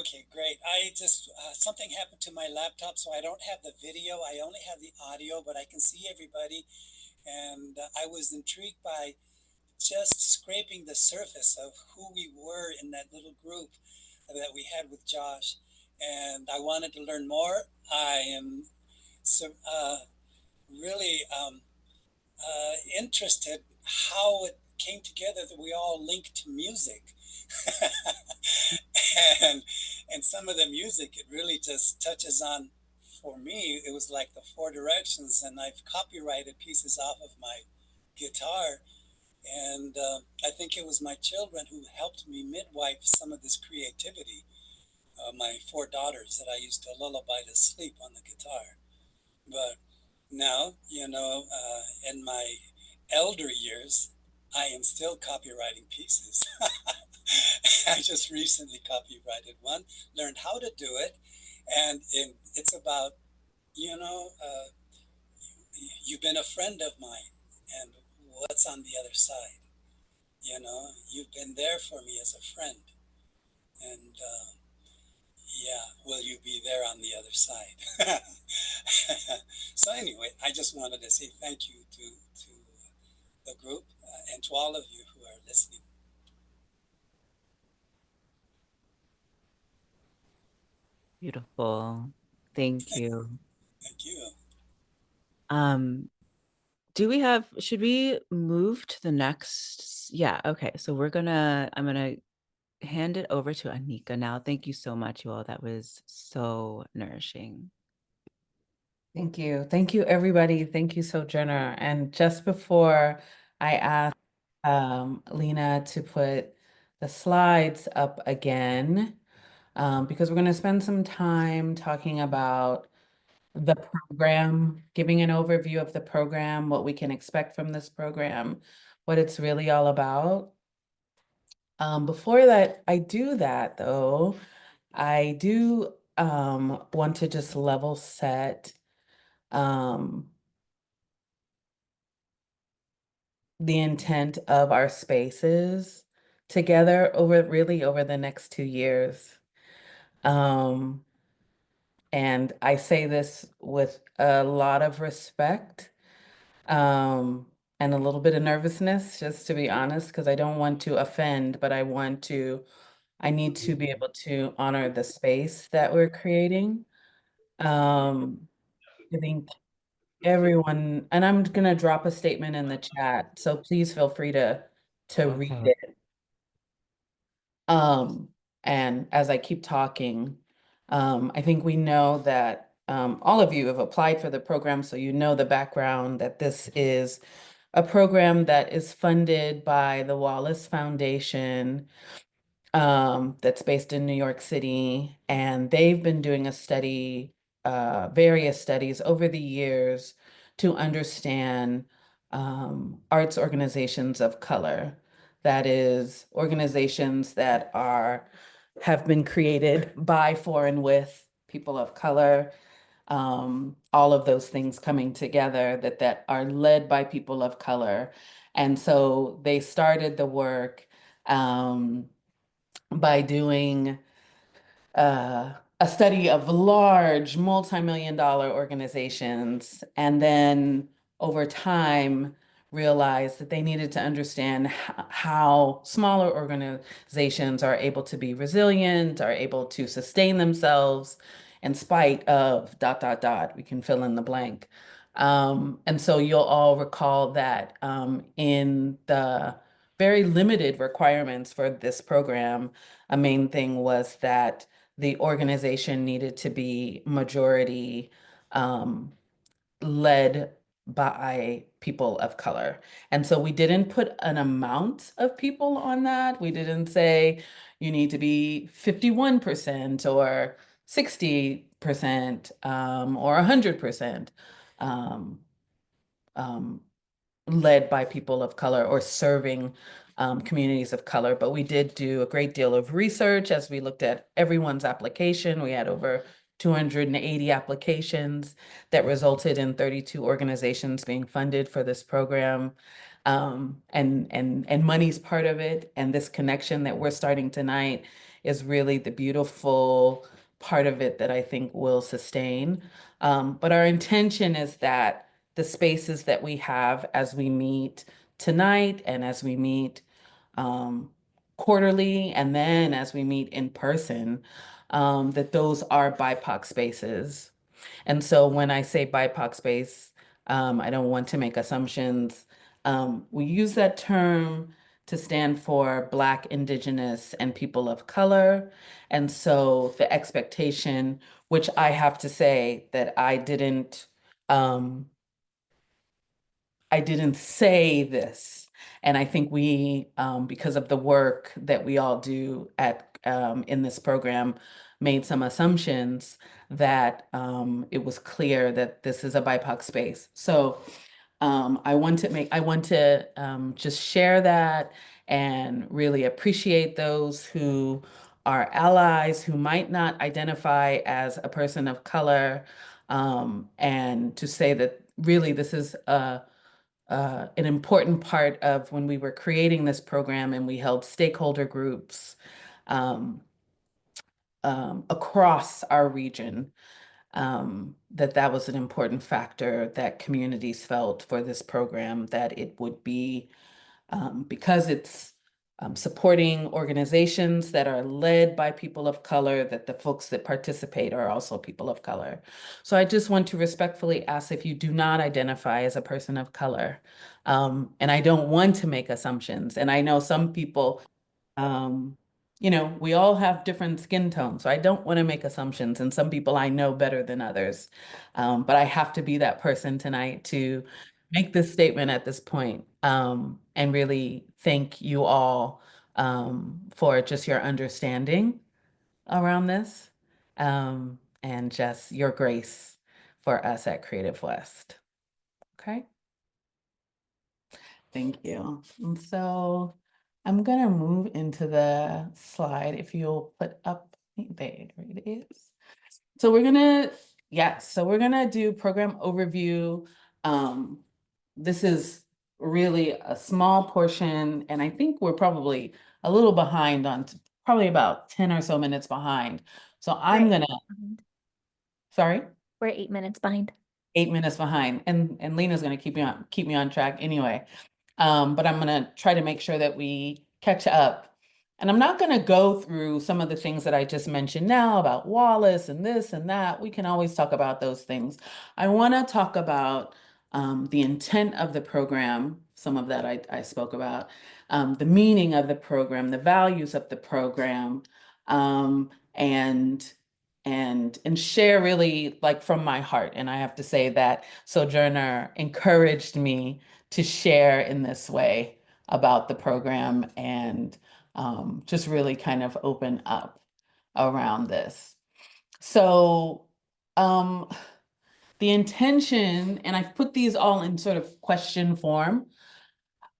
Okay, great. I just, something happened to my laptop, so I don't have the video. I only have the audio, but I can see everybody. And I was intrigued by just scraping the surface of who we were in that little group that we had with Josh. And I wanted to learn more. I am really interested how it came together that we all linked to music. and some of the music, it really just touches on, for me, it was like the 4 directions, and I've copyrighted pieces off of my guitar. And I think it was my children who helped me midwife some of this creativity. My 4 daughters that I used to lullaby to sleep on the guitar. But now, in my elder years, I am still copywriting pieces. I just recently copyrighted one, learned how to do it, and it's about, you've been a friend of mine, and what's on the other side? You've been there for me as a friend, and yeah, will you be there on the other side? So anyway, I just wanted to say thank you to the group and to all of you who are listening. Beautiful. Thank you. Thank you. Should we move to the next? Yeah, okay. So I'm gonna hand it over to Anika now. Thank you so much, you all. That was so nourishing. Thank you. Thank you, everybody. Thank you, Sojourner. And just before I ask Lena to put the slides up again, because we're going to spend some time talking about the program, giving an overview of the program, what we can expect from this program, what it's really all about. Before that, I do that though, I do want to just level set the intent of our spaces together over the next 2 years. And I say this with a lot of respect, and a little bit of nervousness, just to be honest, because I don't want to offend, but I need to be able to honor the space that we're creating. I think everyone, and I'm gonna drop a statement in the chat, so please feel free to read it. And as I keep talking, I think we know that all of you have applied for the program, so you know the background, that this is a program that is funded by the Wallace Foundation, that's based in New York City, and they've been doing a study, various studies over the years to understand arts organizations of color. That is, organizations that have been created by, for, and with people of color. All of those things coming together that are led by people of color. And so they started the work by doing a study of large multi-million-dollar organizations, and then over time realized that they needed to understand how smaller organizations are able to be resilient, are able to sustain themselves in spite of ... We can fill in the blank. And so you'll all recall that in the very limited requirements for this program, a main thing was that the organization needed to be majority led by people of color. And so we didn't put an amount of people on that. We didn't say you need to be 51% or 60% or 100% led by people of color or serving communities of color. But we did do a great deal of research as we looked at everyone's application. We had over 280 applications that resulted in 32 organizations being funded for this program. And money's part of it. And this connection that we're starting tonight is really the beautiful part of it that I think will sustain. But our intention is that the spaces that we have as we meet tonight and as we meet quarterly, and then as we meet in person, that those are BIPOC spaces. And so when I say BIPOC space, I don't want to make assumptions. We use that term to stand for Black, Indigenous, and people of color. And so the expectation, which I have to say that I didn't say this. And I think we, because of the work that we all do in this program, made some assumptions that it was clear that this is a BIPOC space. So I want to just share that and really appreciate those who are allies, who might not identify as a person of color, and to say that really this is an important part of when we were creating this program, and we held stakeholder groups across our region, that was an important factor that communities felt for this program, that it would be, because it's supporting organizations that are led by people of color, that the folks that participate are also people of color. So I just want to respectfully ask if you do not identify as a person of color. And I don't want to make assumptions. And I know some people, we all have different skin tones, so I don't want to make assumptions. And some people I know better than others. But I have to be that person tonight to make this statement at this point, and really thank you all for just your understanding around this, and just your grace for us at Creative West. Okay. Thank you. And so I'm gonna move into the slide. If you'll put up, there it is. So we're gonna do program overview. This is really a small portion, and I think we're probably a little behind on, probably about 10 or so minutes behind. So I'm gonna, sorry? We're 8 minutes behind. 8 minutes behind, and Lena's gonna keep me on track anyway. But I'm gonna try to make sure that we catch up And I'm not going to go through some of the things that I just mentioned now about Wallace and this and that. We can always talk about those things. I want to talk about the intent of the program. Some of that I spoke about, the meaning of the program, the values of the program, and share really like from my heart. And I have to say that Sojourner encouraged me to share in this way about the program and just really kind of open up around this. So the intention, and I've put these all in sort of question form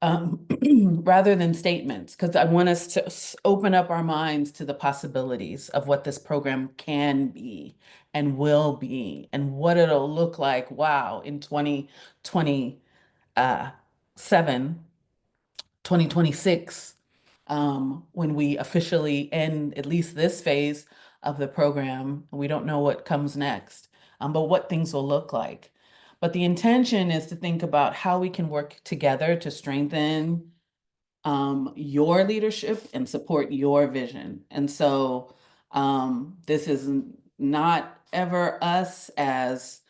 rather than statements, because I want us to open up our minds to the possibilities of what this program can be and will be and what it'll look like, wow, in 2027, 2026, when we officially end at least this phase of the program. We don't know what comes next, but what things will look like. But the intention is to think about how we can work together to strengthen your leadership and support your vision. And so this is not ever us as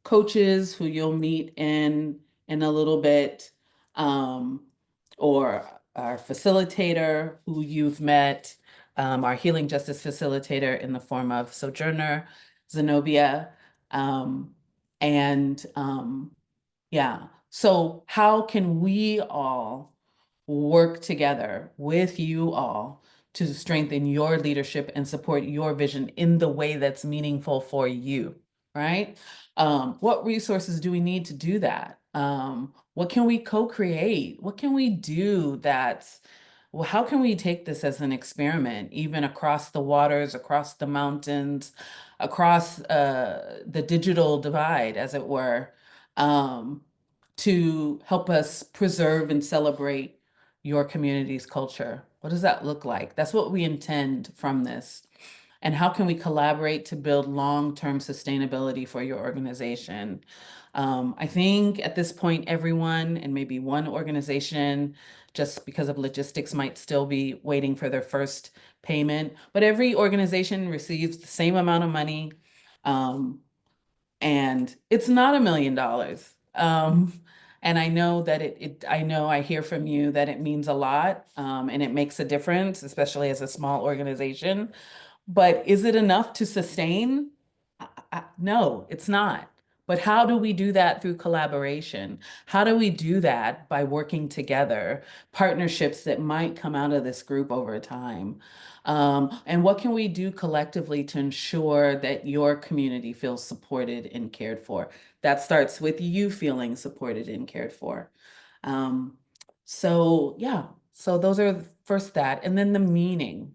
coaches who you'll meet in a little bit, or our facilitator who you've met, our healing justice facilitator in the form of Sojourner Zenobia. Yeah, so how can we all work together with you all to strengthen your leadership and support your vision in the way that's meaningful for you, right? What resources do we need to do that? What can we co-create? What can we do that's, well, how can we take this as an experiment, even across the waters, across the mountains, across the digital divide, as it were, to help us preserve and celebrate your community's culture? What does that look like? That's what we intend from this. And how can we collaborate to build long-term sustainability for your organization? I think at this point, everyone and maybe one organization, just because of logistics, might still be waiting for their first payment, but every organization receives the same amount of money. And it's not $1 million. And I know that I hear from you that it means a lot, and it makes a difference, especially as a small organization. But is it enough to sustain? No, it's not. But how do we do that through collaboration? How do we do that by working together, partnerships that might come out of this group over time? And what can we do collectively to ensure that your community feels supported and cared for? That starts with you feeling supported and cared for. So yeah, so those are first that, and then the meaning.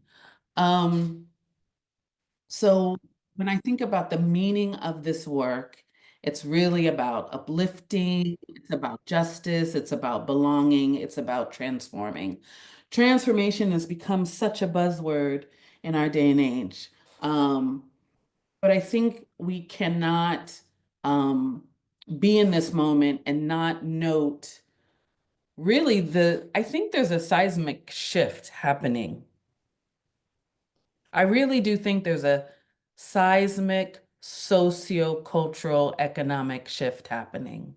So when I think about the meaning of this work, it's really about uplifting, it's about justice, it's about belonging, it's about transforming. Transformation has become such a buzzword in our day and age. But I think we cannot be in this moment and not note really I think there's a seismic shift happening. I really do think there's a seismic socio-cultural economic shift happening.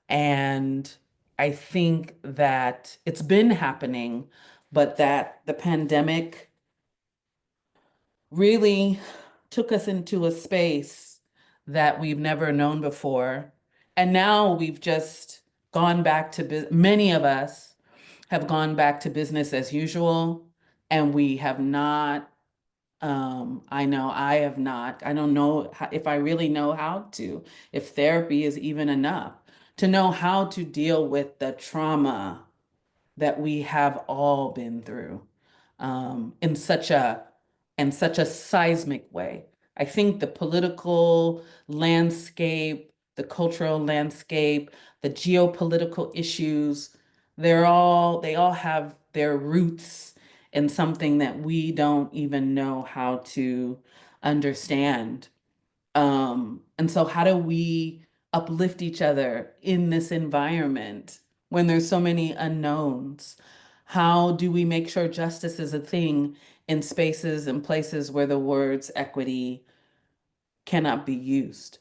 And I think that it's been happening, but that the pandemic really took us into a space that we've never known before. And now we've just gone back to, many of us have gone back to business as usual, and we have not, I know I have not, I don't know if I really know how to, if therapy is even enough, to know how to deal with the trauma that we have all been through, in such a seismic way. I think the political landscape, the cultural landscape, the geopolitical issues, they all have their roots in something that we don't even know how to understand. And so how do we uplift each other in this environment when there's so many unknowns? How do we make sure justice is a thing in spaces and places where the words equity cannot be used?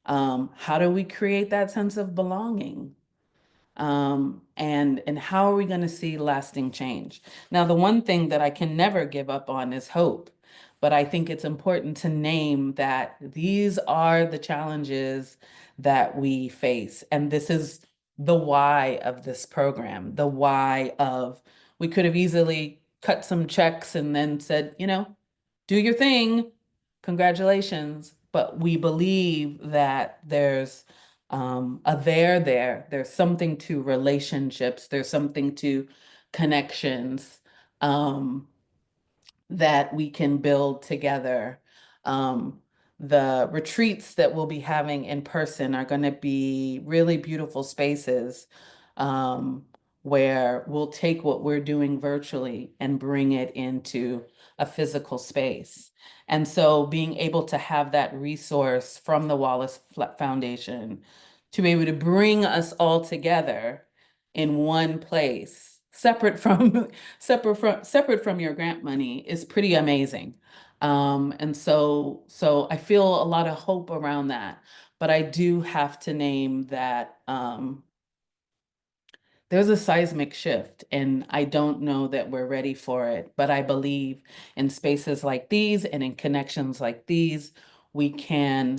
How do we create that sense of belonging? And how are we going to see lasting change? Now, the one thing that I can never give up on is hope, but I think it's important to name that these are the challenges that we face, and this is the why of this program. The why of, we could have easily cut some checks and then said, you know, do your thing, congratulations. But we believe that there's a there, there's something to relationships, there's something to connections that we can build together. The retreats that we'll be having in person are going to be really beautiful spaces where we'll take what we're doing virtually and bring it into a physical space. And so being able to have that resource from the Wallace Foundation to be able to bring us all together in one place, separate from your grant money, is pretty amazing. And so I feel a lot of hope around that. But I do have to name that there's a seismic shift, and I don't know that we're ready for it. But I believe in spaces like these and in connections like these, we can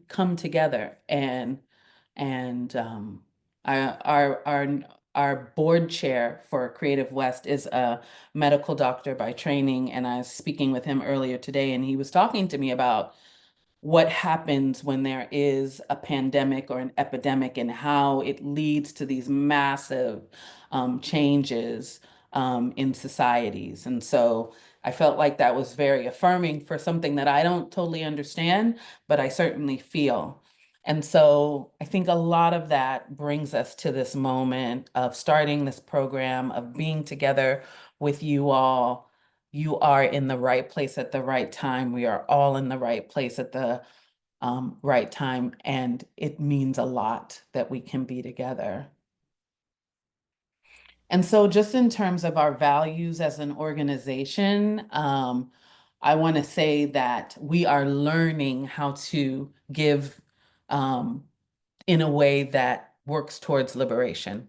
come together and our board chair for Creative West is a medical doctor by training, and I was speaking with him earlier today, and he was talking to me about what happens when there is a pandemic or an epidemic and how it leads to these massive changes in societies. And so I felt like that was very affirming for something that I don't totally understand, but I certainly feel. And so I think a lot of that brings us to this moment of starting this program, of being together with you all. You are in the right place at the right time. We are all in the right place at the right time. And it means a lot that we can be together. And so just in terms of our values as an organization, I want to say that we are learning how to give in a way that works towards liberation.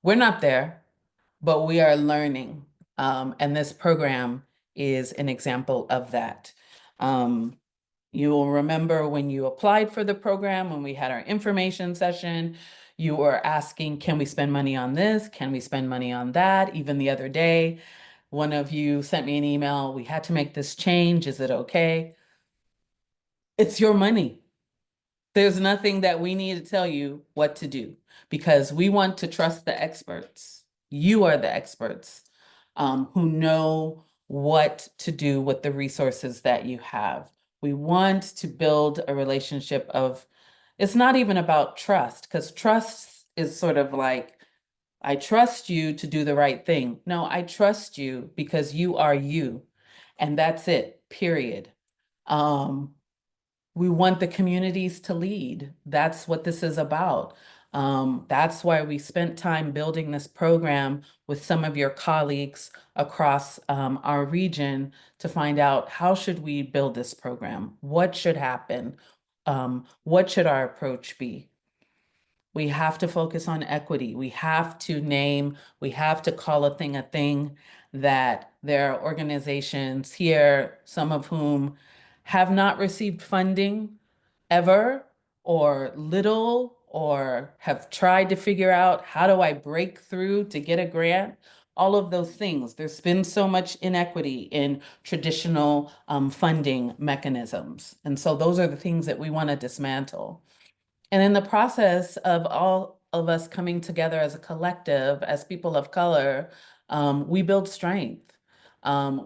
We're not there, but we are learning. And this program is an example of that. You will remember when you applied for the program, when we had our information session, you were asking, can we spend money on this? Can we spend money on that? Even the other day, one of you sent me an email, we had to make this change, is it okay? It's your money. There's nothing that we need to tell you what to do, because we want to trust the experts. You are the experts who know what to do with the resources that you have. We want to build a relationship of, it's not even about trust, because trust is sort of like, I trust you to do the right thing. No, I trust you because you are you, and that's it, period. We want the communities to lead. That's what this is about. That's why we spent time building this program with some of your colleagues across our region to find out, how should we build this program? What should happen? What should our approach be? We have to focus on equity. We have to name, we have to call a thing, that there are organizations here, some of whom have not received funding ever or little, or have tried to figure out, how do I break through to get a grant? All of those things. There's been so much inequity in traditional funding mechanisms. And so those are the things that we want to dismantle. And in the process of all of us coming together as a collective, as people of color, we build strength.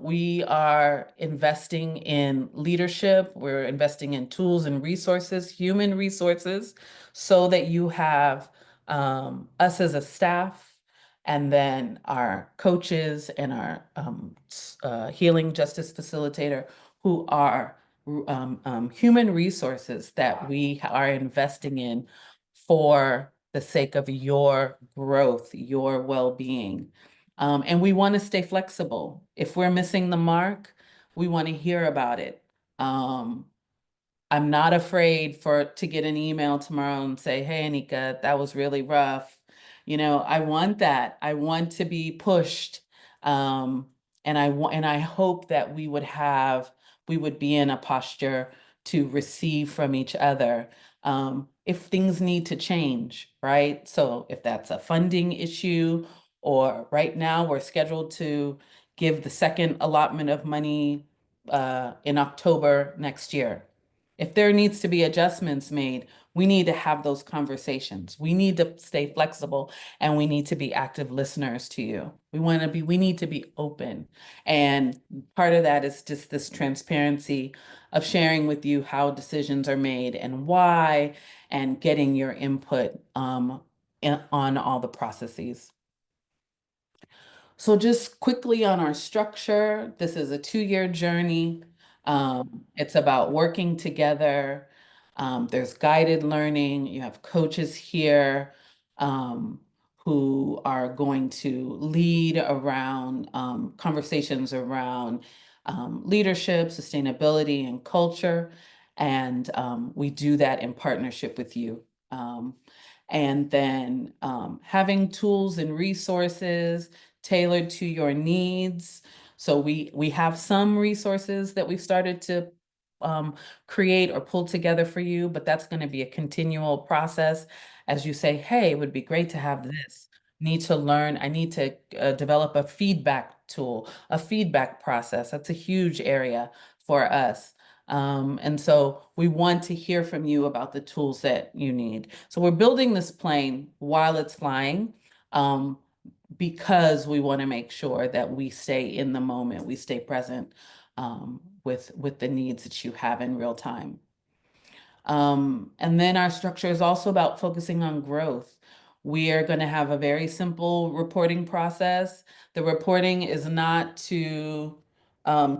We are investing in leadership. We're investing in tools and resources, human resources, so that you have us as a staff, and then our coaches and our healing justice facilitator, who are human resources that we are investing in for the sake of your growth, your well-being. And we want to stay flexible. If we're missing the mark, we want to hear about it. I'm not afraid to get an email tomorrow and say, hey, Anika, that was really rough. I want that. I want to be pushed. And I hope that we would be in a posture to receive from each other if things need to change, right? So if that's a funding issue, or right now we're scheduled to give the second allotment of money in October next year. If there needs to be adjustments made, we need to have those conversations. We need to stay flexible, and we need to be active listeners to you. We need to be open. And part of that is just this transparency of sharing with you how decisions are made and why, and getting your input on all the processes. So just quickly on our structure, this is a 2-year journey. It's about working together. There's guided learning. You have coaches here who are going to lead around conversations around leadership, sustainability, and culture. And we do that in partnership with you. And then having tools and resources tailored to your needs. So we have some resources that we've started to create or pull together for you, but that's going to be a continual process. As you say, hey, it would be great to have this. Need to learn. I need to develop a feedback tool, a feedback process. That's a huge area for us. And so we want to hear from you about the tools that you need. So we're building this plane while it's flying. Because we want to make sure that we stay in the moment, we stay present with the needs that you have in real time. And then our structure is also about focusing on growth. We are going to have a very simple reporting process. The reporting is not to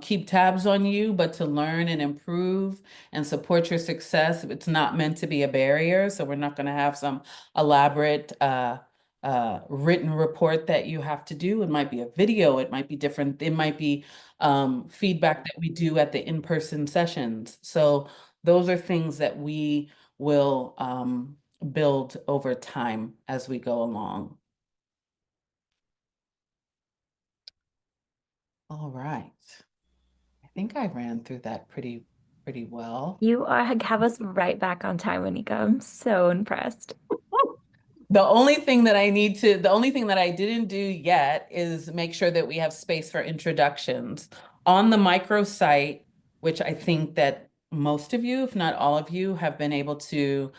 keep tabs on you, but to learn and improve and support your success. It's not meant to be a barrier. So we're not going to have some elaborate written report that you have to do. It might be a video, it might be different, it might be feedback that we do at the in-person sessions. So those are things that we will build over time as we go along. All right. I think I ran through that pretty well. You have us right back on time, Anika. I'm so impressed. The only thing that I didn't do yet is make sure that we have space for introductions. On the microsite, which I think that most of you, if not all of you, have been able to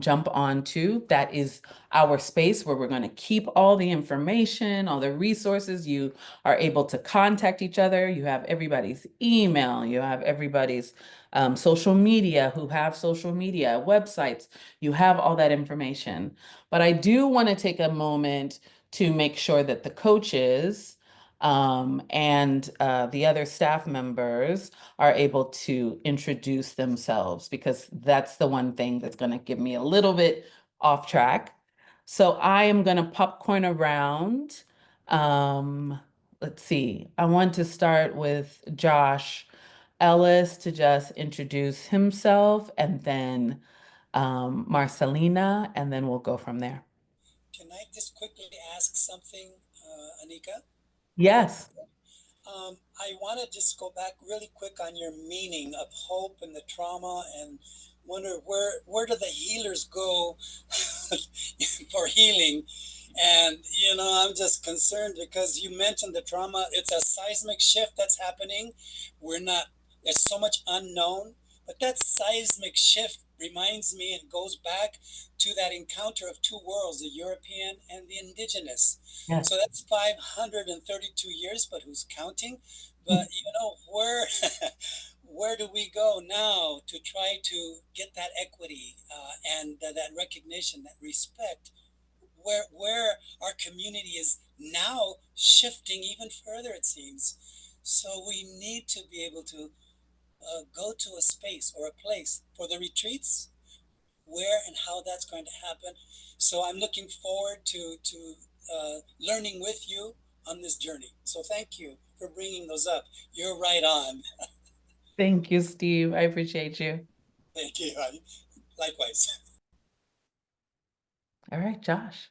jump onto, that is our space where we're going to keep all the information, all the resources. You are able to contact each other. You have everybody's email. You have everybody's social media, who have social media, websites. You have all that information. But I do want to take a moment to make sure that the coaches and the other staff members are able to introduce themselves, because that's the one thing that's going to give me a little bit off track. So I am going to popcorn around. Let's see. I want to start with Josh Ellis to just introduce himself, and then Marcelina, and then we'll go from there. Can I just quickly ask something, Anika? Yes. I want to just go back really quick on your meaning of hope and the trauma, and wonder where do the healers go for healing? And I'm just concerned because you mentioned the trauma. It's a seismic shift that's happening. There's so much unknown, but that seismic shift reminds me and goes back to that encounter of two worlds, the European and the indigenous. Yes. So that's 532 years, but who's counting? But where do we go now to try to get that equity and that recognition, that respect, where our community is now shifting even further, it seems. So we need to be able to go to a space or a place for the retreats. where and how that's going to happen. So I'm looking forward to learning with you on this journey. So thank you for bringing those up. You're right on. Thank you, Steve. I appreciate you. Thank you. Likewise. All right, Josh.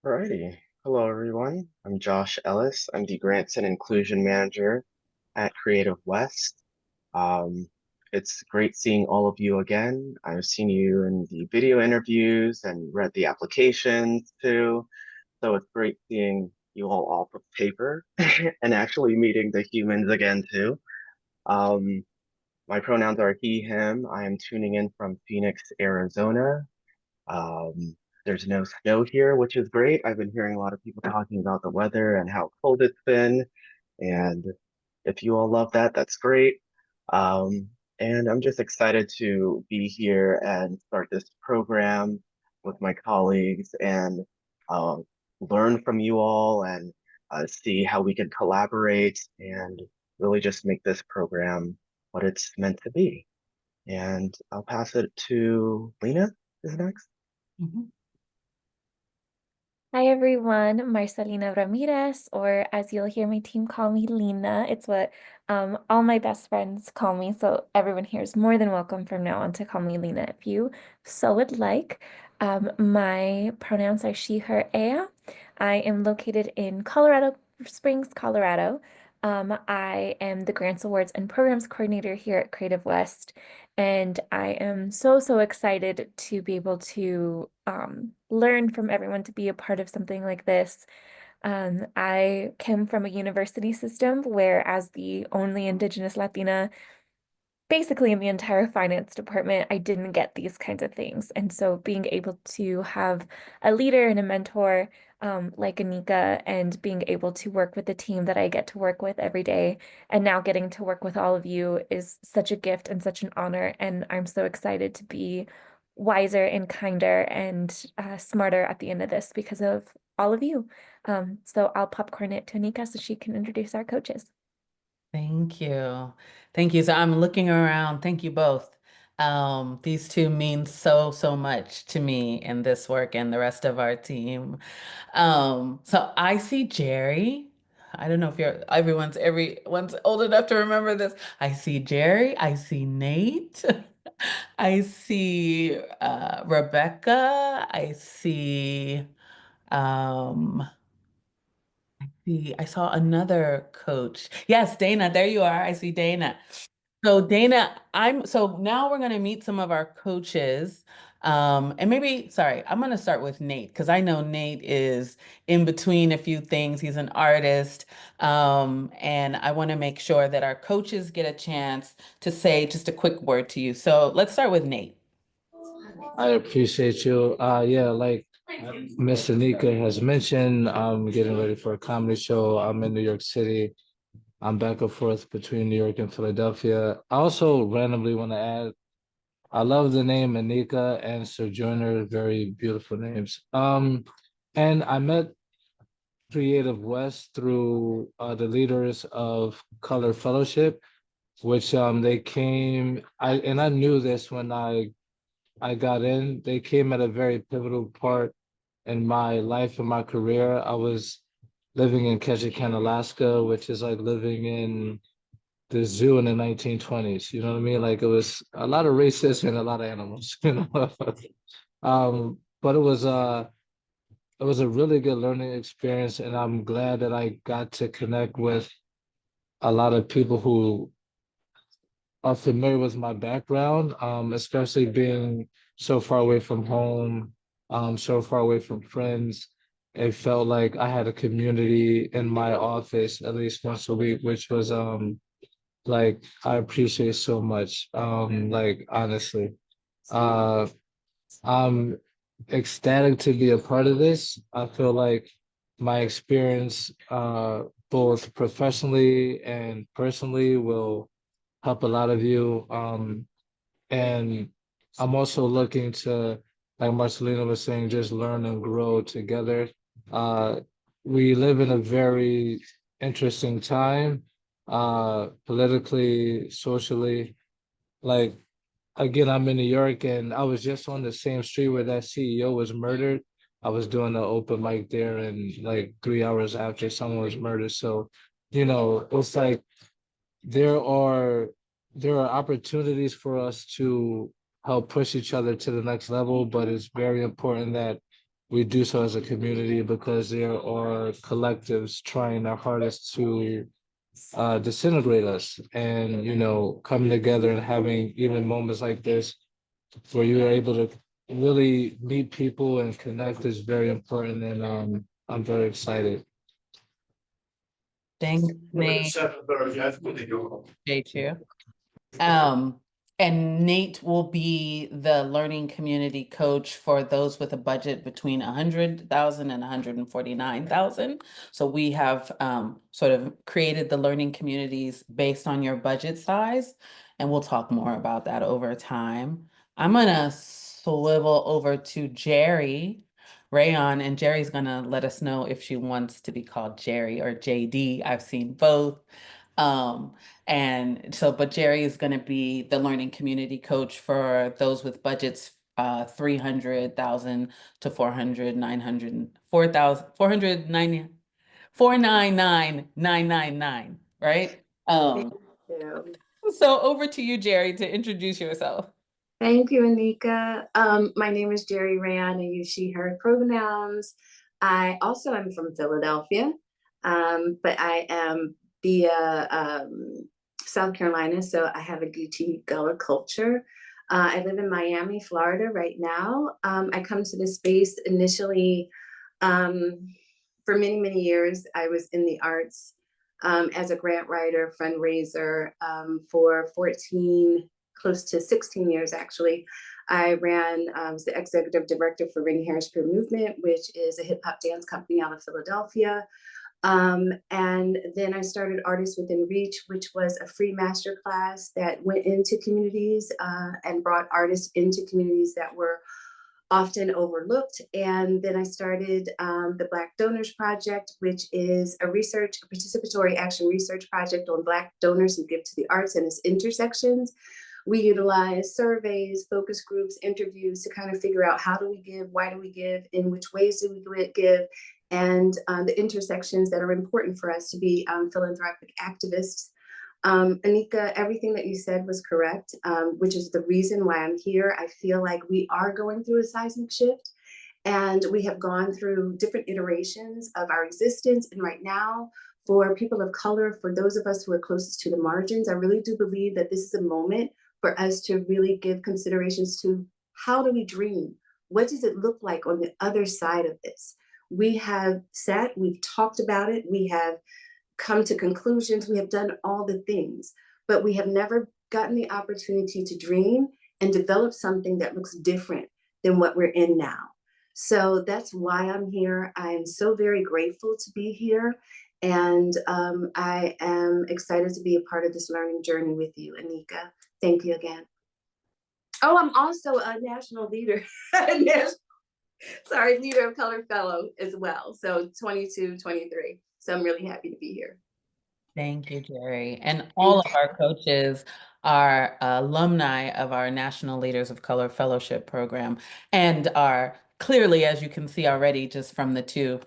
Alrighty. Hello, everyone. I'm Josh Ellis. I'm the Grants and Inclusion Manager at Creative West. It's great seeing all of you again. I've seen you in the video interviews and read the applications too. So it's great seeing you all off of paper and actually meeting the humans again too. My pronouns are he, him. I am tuning in from Phoenix, Arizona. Um, there's no snow here, which is great. I've been hearing a lot of people talking about the weather and how cold it's been. And if you all love that, that's great. Um, and I'm just excited to be here and start this program with my colleagues and uh, learn from you all and see how we can collaborate and really just make this program what it's meant to be. And I'll pass it to Lena is next. Hi everyone, Marcelina Ramirez, or as you'll hear my team call me, Lena. It's what all my best friends call me, so everyone here is more than welcome from now on to call me Lena if you so would like. My pronouns are she, her, ea. I am located in Colorado Springs, Colorado. I am the Grants Awards and Programs Coordinator here at Creative West, and I am so excited to be able to learn from everyone to be a part of something like this. I came from a university system where, as the only Indigenous Latina basically in the entire finance department, I didn't get these kinds of things. And so being able to have a leader and a mentor like Anika, and being able to work with the team that I get to work with every day, and now getting to work with all of you is such a gift and such an honor. And I'm so excited to be wiser and kinder and smarter at the end of this because of all of you. So I'll popcorn it to Anika so she can introduce our coaches. Thank you. Thank you. So I'm looking around. Thank you both. These two mean so much to me in this work and the rest of our team. So I see Jerry. I don't know if everyone's old enough to remember this. I see Jerry. I see Nate. I see Rebecca. I see I saw another coach. Yes, Dana, there you are. I see Dana. So Dana, so now we're gonna meet some of our coaches. And maybe, sorry, I'm gonna start with Nate because I know Nate is in between a few things. He's an artist. And I want to make sure that our coaches get a chance to say just a quick word to you. So let's start with Nate. I appreciate you. Yeah, like Miss Anika has mentioned, I'm getting ready for a comedy show. I'm in New York City. I'm back and forth between New York and Philadelphia. I also randomly want to add, I love the name Anika and Sojourner, very beautiful names. And I met Creative West through the leaders of Color Fellowship, which they came, I knew this when I got in. They came at a very pivotal part in my life and my career. I was living in Ketchikan, Alaska, which is like living in the zoo in the 1920s. You know what I mean? Like it was a lot of racism and a lot of animals, you know. But it was a really good learning experience, and I'm glad that I got to connect with a lot of people who are familiar with my background, especially being so far away from home, so far away from friends. It felt like I had a community in my office at least once a week, which was like I appreciate so much. Like honestly. I'm ecstatic to be a part of this. I feel like my experience both professionally and personally will help a lot of you. And I'm also looking to, like Marcelina was saying, just learn and grow together. We live in a very interesting time, politically, socially. Like again, I'm in New York, and I was just on the same street where that CEO was murdered. I was doing an open mic there, and like 3 hours after someone was murdered. So, it's like there are there are opportunities for us to help push each other to the next level, but it's very important that we do so as a community because there are collectives trying their hardest to disintegrate us. And coming together and having even moments like this where you are able to really meet people and connect is very important, and I'm very excited. Thanks, Nate. J2. And Nate will be the learning community coach for those with a budget between 100,000 and 149,000. So we have sort of created the learning communities based on your budget size, and we'll talk more about that over time. I'm gonna swivel over to Jerry Rayon, and Jerry's gonna let us know if she wants to be called Jerry or JD. I've seen both. And so, but Jerry is going to be the learning community coach for those with budgets 300,000 to 400, 900, 4,000, 490, 499,999, right? So over to you, Jerry, to introduce yourself. Thank you, Anika. My name is Jerry Rayan. I use she, her pronouns. I also am from Philadelphia, but I am via South Carolina, so I have a Geechee Gullah culture. I live in Miami, Florida right now. I come to this space initially for many, many years. I was in the arts as a grant writer, fundraiser for 14, close to 16 years actually. I was the executive director for Rennie Harris Peer Movement, which is a hip hop dance company out of Philadelphia. And then I started Artists Within Reach, which was a free masterclass that went into communities and brought artists into communities that were often overlooked. And then I started the Black Donors Project, which is a participatory action research project on Black donors who give to the arts and its intersections. We utilize surveys, focus groups, interviews to kind of figure out how do we give, why do we give, in which ways do we give, and the intersections that are important for us to be philanthropic activists. Anika, everything that you said was correct, which is the reason why I'm here. I feel like we are going through a seismic shift, and we have gone through different iterations of our existence. And right now, for people of color, for those of us who are closest to the margins, I really do believe that this is a moment for us to really give considerations to how do we dream? What does it look like on the other side of this? We have sat, we've talked about it, we have come to conclusions, we have done all the things, but we have never gotten the opportunity to dream and develop something that looks different than what we're in now. So that's why I'm here. I am so very grateful to be here. And I am excited to be a part of this learning journey with you, Anika. Thank you again. Oh, I'm also a national leader, leader of color fellow as well. So 22, 23. So I'm really happy to be here. Thank you, Jerry. And all of our coaches are alumni of our National Leaders of Color Fellowship Program and are clearly, as you can see already, just from the two,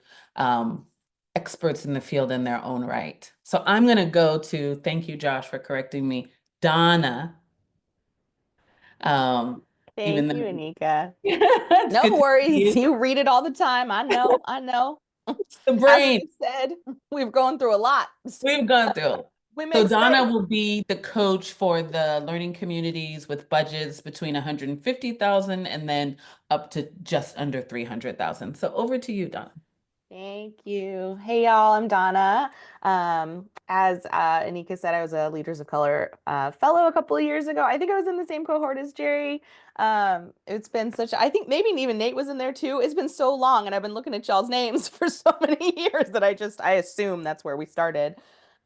experts in the field in their own right. So I'm going to go to, thank you, Josh, for correcting me, Donna. Thank you, Anika. No No worries. You read it all the time. I know. The brain. As we said, we've gone through a lot. We've gone through. So Donna will be the coach for the learning communities with budgets between 150,000 and then up to just under 300,000. So over to you, Donna. Thank you. Hey, y'all, I'm Donna. As Anika said, I was a Leaders of Color fellow a couple of years ago. I think I was in the same cohort as Jerry. It's been I think maybe even Nate was in there too. It's been so long, and I've been looking at y'all's names for so many years that I assume that's where we started.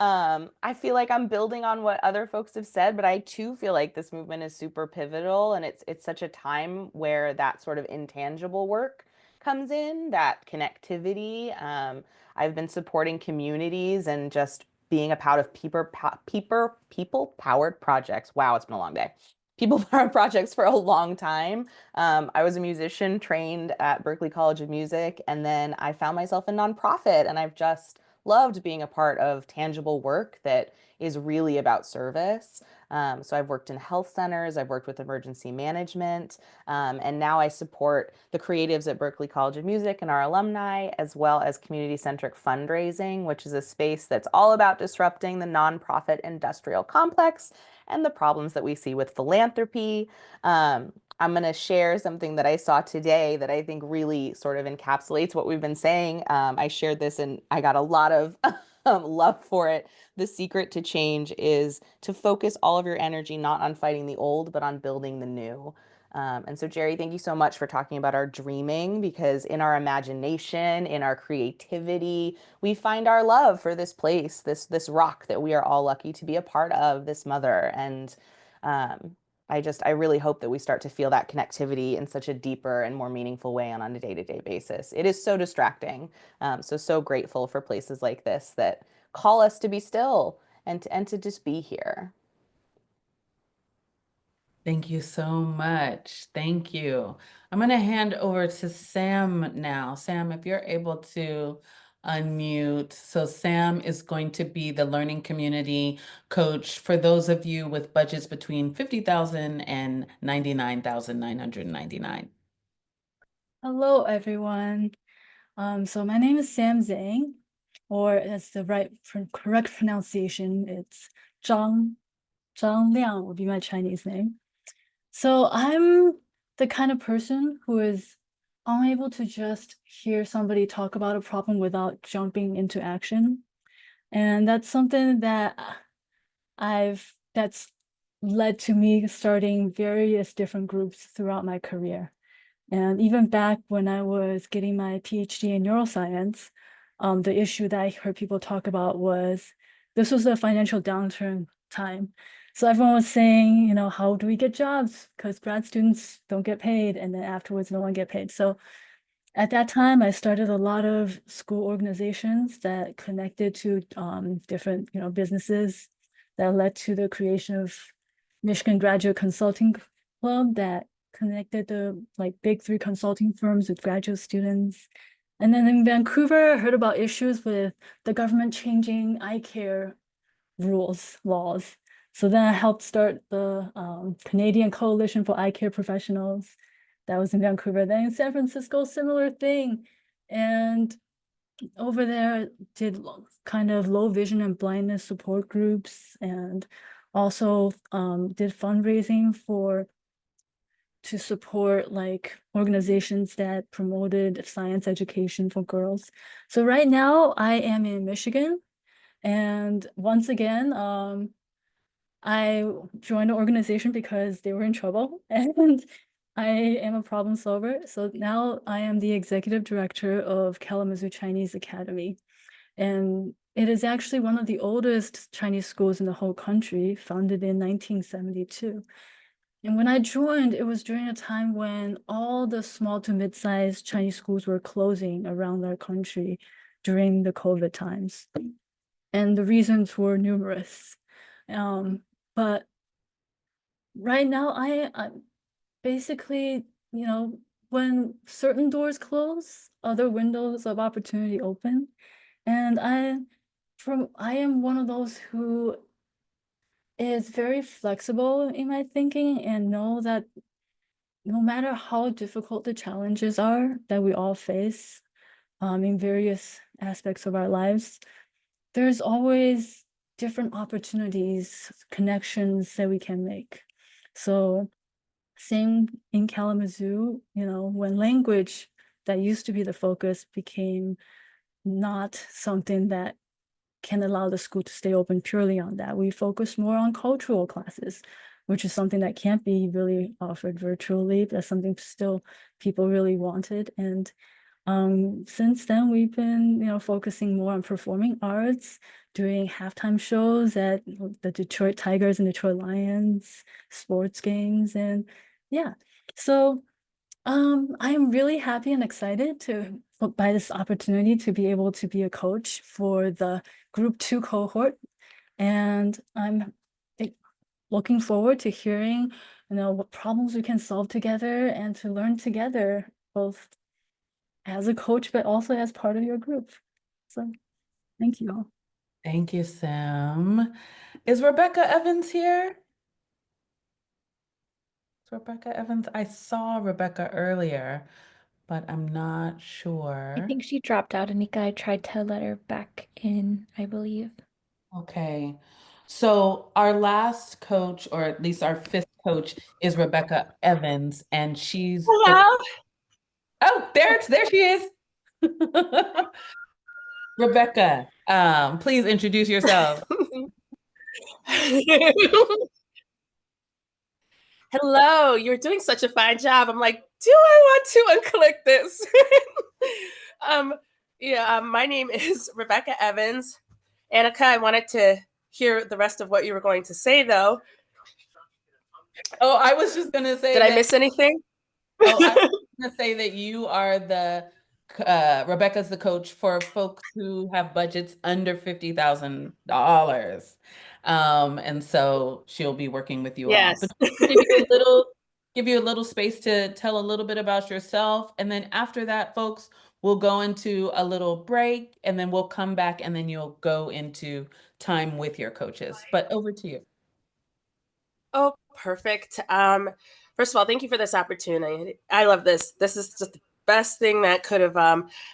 I feel like I'm building on what other folks have said, but I too feel like this movement is super pivotal, and it's such a time where that sort of intangible work comes in, that connectivity. I've been supporting communities and just being a part of people-powered projects. Wow, it's been a long day. people power projects for a long time. I was a musician trained at Berklee College of Music, and then I found myself in nonprofit, and I've just loved being a part of tangible work that is really about service. So I've worked in health centers, I've worked with emergency management, and now I support the creatives at Berklee College of Music and our alumni, as well as community-centric fundraising, which is a space that's all about disrupting the nonprofit industrial complex and the problems that we see with philanthropy. I'm going to share something that I saw today that I think really sort of encapsulates what we've been saying. I shared this and I got a lot of love for it. The secret to change is to focus all of your energy not on fighting the old, but on building the new. And so, Jerry, thank you so much for talking about our dreaming, because in our imagination, in our creativity, we find our love for this place, this rock that we are all lucky to be a part of, this mother. And I really hope that we start to feel that connectivity in such a deeper and more meaningful way on a day-to-day basis. It is so distracting. So grateful for places like this that call us to be still and to just be here. Thank you so much. Thank you. I'm going to hand over to Sam now. Sam, if you're able to unmute. So Sam is going to be the learning community coach for those of you with budgets between $50,000 and $99,999. Hello, everyone. So my name is Sam Zhang, or as the correct pronunciation, it's Zhang Liang would be my Chinese name. So I'm the kind of person who is unable to just hear somebody talk about a problem without jumping into action. And that's something that that's led to me starting various different groups throughout my career. And even back when I was getting my PhD in neuroscience, the issue that I heard people talk about was, this was a financial downturn time. So everyone was saying, you know, how do we get jobs? Because grad students don't get paid, and then afterwards no one get paid. So at that time, I started a lot of school organizations that connected to different, businesses that led to the creation of Michigan Graduate Consulting Club that connected the big 3 consulting firms with graduate students. And then in Vancouver, I heard about issues with the government changing eye care laws. So then I helped start the Canadian Coalition for Eye Care Professionals. That was in Vancouver. Then in San Francisco, similar thing. And over there, did kind of low vision and blindness support groups, and also did fundraising to support organizations that promoted science education for girls. So right now I am in Michigan, and once again, I joined the organization because they were in trouble, and I am a problem solver. So now I am the executive director of Kalamazoo Chinese Academy. And it is actually one of the oldest Chinese schools in the whole country, founded in 1972. And when I joined, it was during a time when all the small to mid-sized Chinese schools were closing around our country during the COVID times. And the reasons were numerous. But right now, I basically, when certain doors close, other windows of opportunity open. And I am one of those who is very flexible in my thinking, and know that no matter how difficult the challenges are that we all face in various aspects of our lives, there's always different opportunities, connections that we can make. So same in Kalamazoo, when language that used to be the focus became not something that can allow the school to stay open purely on that. We focus more on cultural classes, which is something that can't be really offered virtually. That's something still people really wanted. And since then, we've been, focusing more on performing arts, doing halftime shows at the Detroit Tigers and Detroit Lions, sports games, and yeah. So I'm really happy and excited by this opportunity to be able to be a coach for the Group 2 cohort. And I'm looking forward to hearing what problems we can solve together and to learn together, both as a coach, but also as part of your group. So thank you all. Thank you, Sam. Is Rebecca Evans here? Is Rebecca Evans? I saw Rebecca earlier, but I'm not I sure. think she dropped out, Anika. I tried to let her back in, I believe. Okay. So our last coach, or at least our fifth coach, is Rebecca Evans, and she's Hello. Oh, there she is. Rebecca, please introduce yourself. Hello, you're doing such a fine job. I'm like, do I want to unclick this? My name is Rebecca Evans. Annika, I wanted to hear the rest of what you were going to say, though. Oh, I was just gonna say, did I miss anything? Oh, I was gonna say that you are Rebecca's the coach for folks who have budgets under $50,000. And so she'll be working with you all. Yes. But give you a little space to tell a little bit about yourself. And then after that, folks, we'll go into a little break and then we'll come back and then you'll go into time with your coaches. But over to you. Oh, perfect. First of all, thank you for this opportunity. I love this. This is just the best thing that could have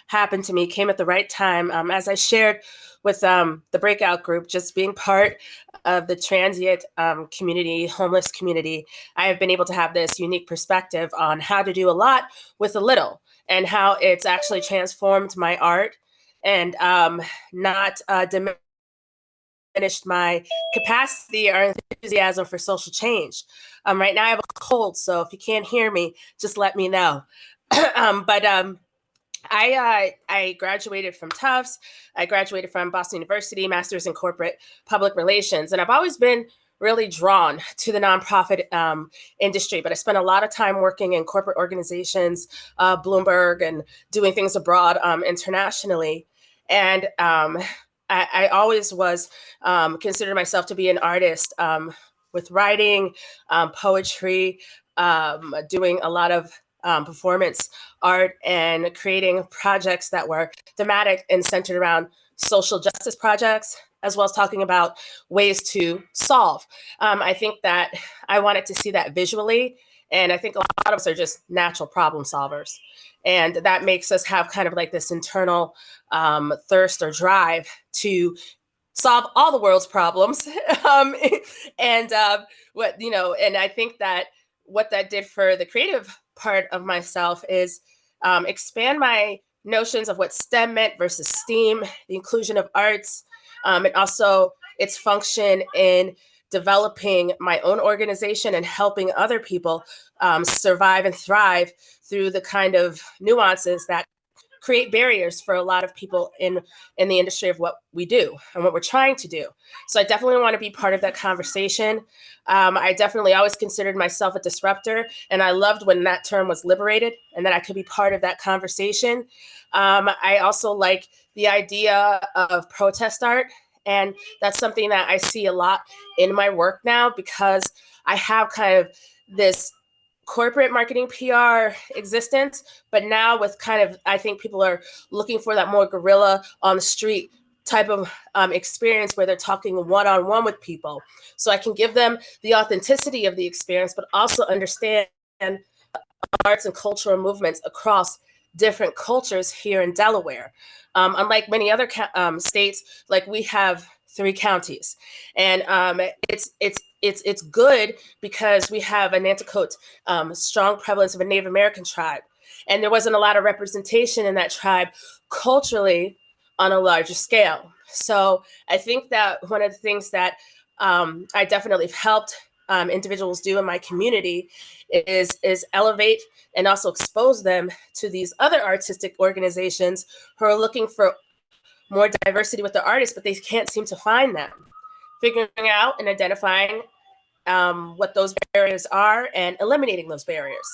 happened to me. Came at the right time. As I shared with the breakout group, just being part of the transient community, homeless community, I have been able to have this unique perspective on how to do a lot with a little and how it's actually transformed my art and not diminished my capacity or enthusiasm for social change. Right now I have a cold, so if you can't hear me, just let me know. I graduated from Tufts. I graduated from Boston University, master's in corporate public relations. And I've always been really drawn to the nonprofit industry, but I spent a lot of time working in corporate organizations, Bloomberg, and doing things abroad internationally. And I always was considered myself to be an artist with writing, poetry, doing a lot of performance art and creating projects that were thematic and centered around social justice projects, as well as talking about ways to solve. I think that I wanted to see that visually. And I think a lot of us are just natural problem solvers. And that makes us have kind of like this internal thirst or drive to solve all the world's problems. And I think that what that did for the creative part of myself is expand my notions of what STEM meant versus STEAM, the inclusion of arts, and also its function in developing my own organization and helping other people survive and thrive through the kind of nuances that create barriers for a lot of people in the industry of what we do and what we're trying to do. So I definitely want to be part of that conversation. I definitely always considered myself a disruptor, and I loved when that term was liberated and that I could be part of that conversation. I also like the idea of protest art, and that's something that I see a lot in my work now because I have kind of this corporate marketing PR existence, but now with kind of, I think people are looking for that more guerrilla on the street type of experience where they're talking one-on-one with people. So I can give them the authenticity of the experience, but also understand arts and cultural movements across different cultures here in Delaware. Unlike many other states, like we have 3 counties, and it's good because we have a Nanticoke strong prevalence of a Native American tribe, and there wasn't a lot of representation in that tribe culturally on a larger scale. So I think that one of the things that I definitely helped individuals do in my community is elevate and also expose them to these other artistic organizations who are looking for more diversity with the artists, but they can't seem to find them. Figuring out and identifying what those barriers are and eliminating those barriers.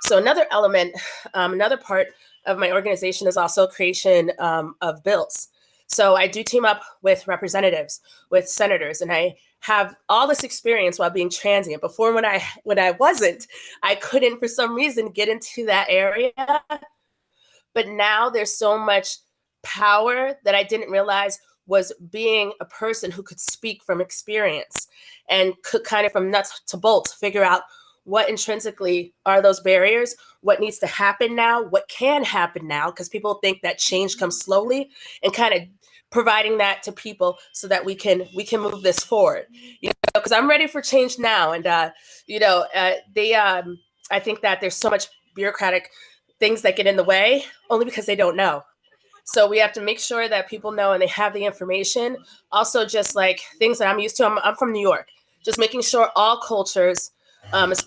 So another element, another part of my organization is also creation of bills. So I do team up with representatives, with senators, and I have all this experience while being transient. Before, when I wasn't, I couldn't for some reason get into that area. But now there's so much power that I didn't realize was being a person who could speak from experience and could kind of from nuts to bolts figure out what intrinsically are those barriers, what needs to happen now, what can happen now, because people think that change comes slowly, and kind of providing that to people so that we can move this forward. You know, because I'm ready for change now, and I think that there's so much bureaucratic things that get in the way only because they don't know. So we have to make sure that people know and they have the information. Also, just like things that I'm used to, I'm from New York, just making sure all cultures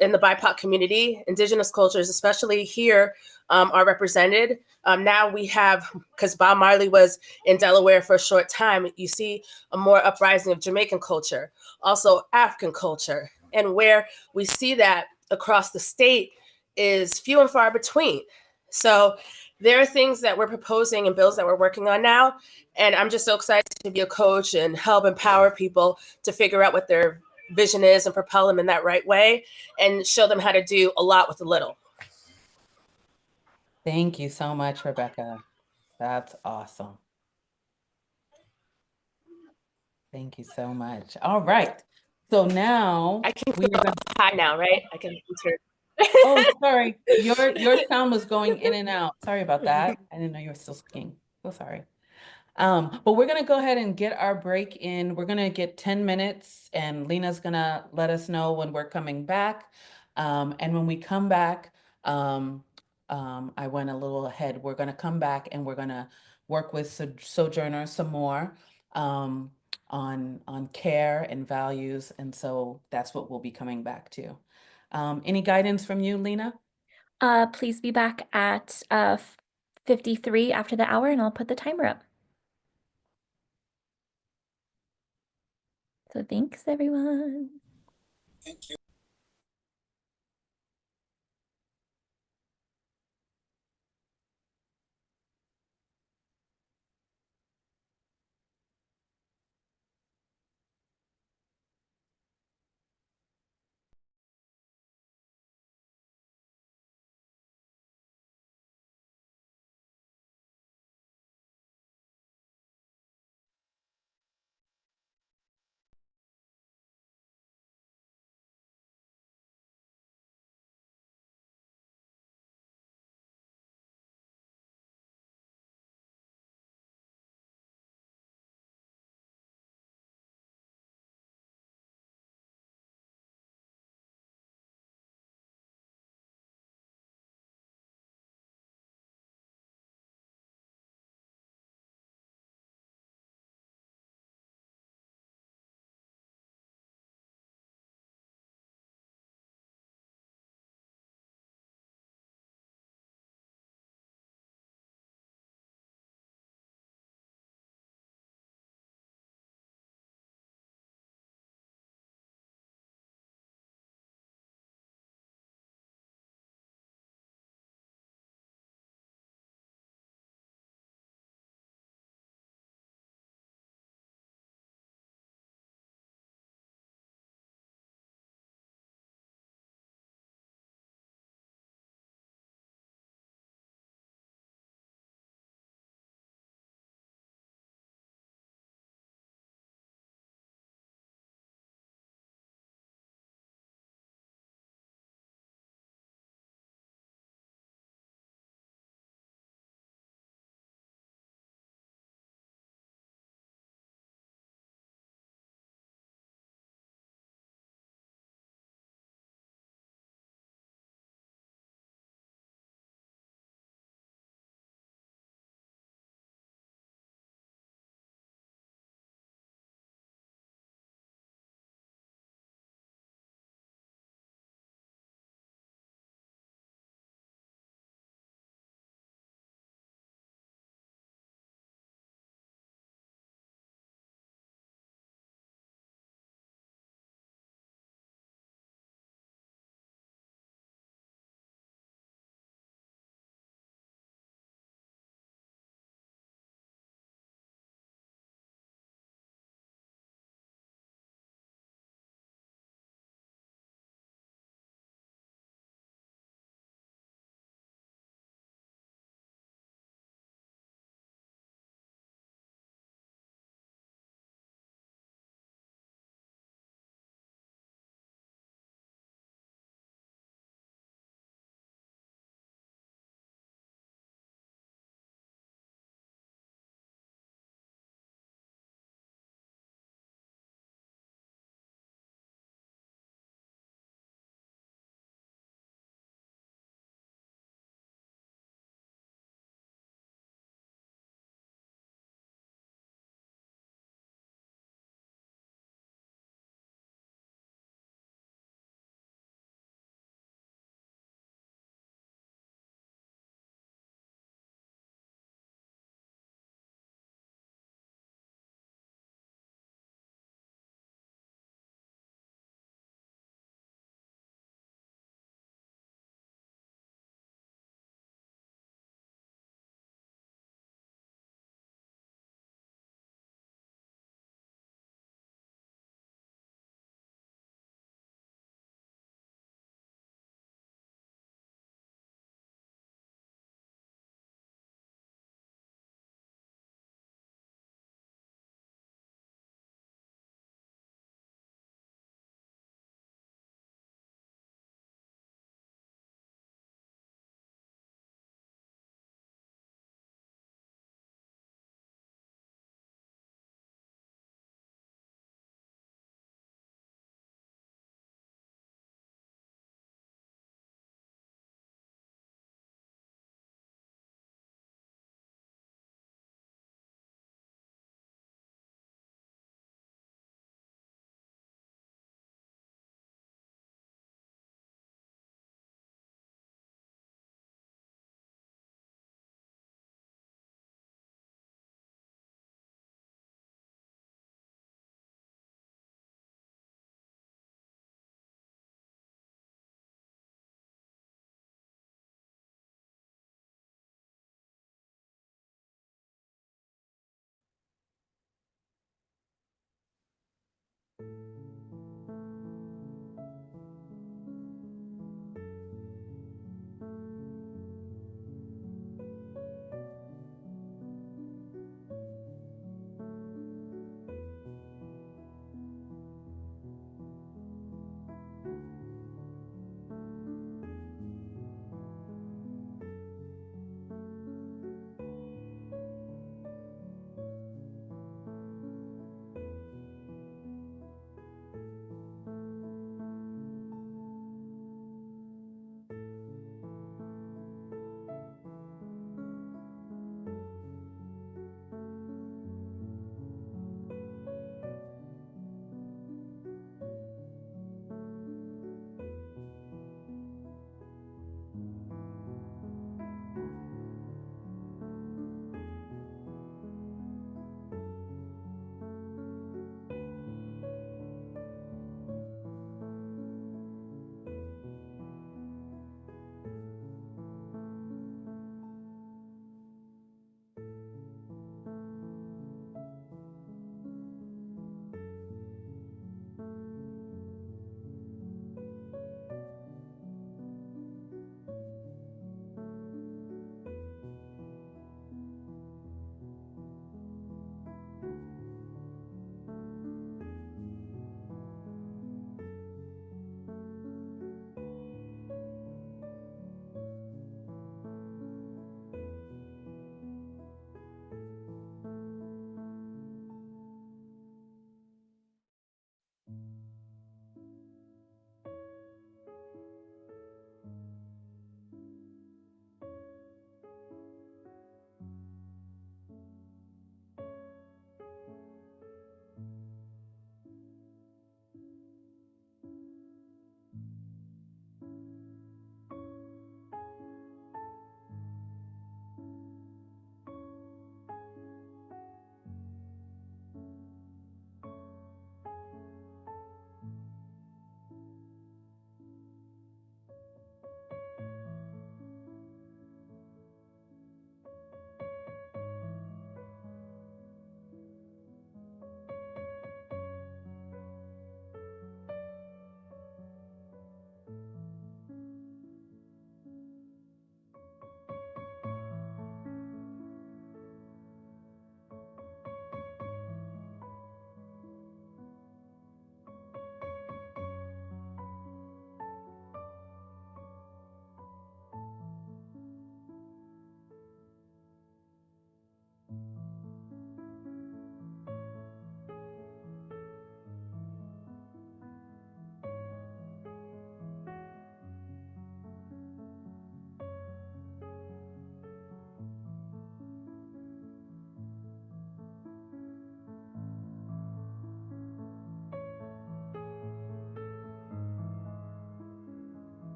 in the BIPOC community, indigenous cultures, especially here, are represented. Now we have, because Bob Marley was in Delaware for a short time, you see a more uprising of Jamaican culture, also African culture. And where we see that across the state is few and far between. So there are things that we're proposing and bills that we're working on now. And I'm just so excited to be a coach and help empower people to figure out what their vision is and propel them in that right way and show them how to do a lot with a little. Thank you so much, Rebecca. That's awesome. Thank you so much. All right. So now I can go high now, right? I can enter. Oh, sorry. Your sound was going in and out. Sorry about that. I didn't know you were still speaking. So sorry. But we're gonna go ahead and get our break in. We're gonna get 10 minutes, and Lena's gonna let us know when we're coming back. And when we come back, I went a little ahead. We're gonna come back and we're gonna work with Sojourner some more on care and values. And so that's what we'll be coming back to. Any guidance from you, Lena? Please be back at 53 after the hour, and I'll put the timer up. So thanks, everyone. Thank you.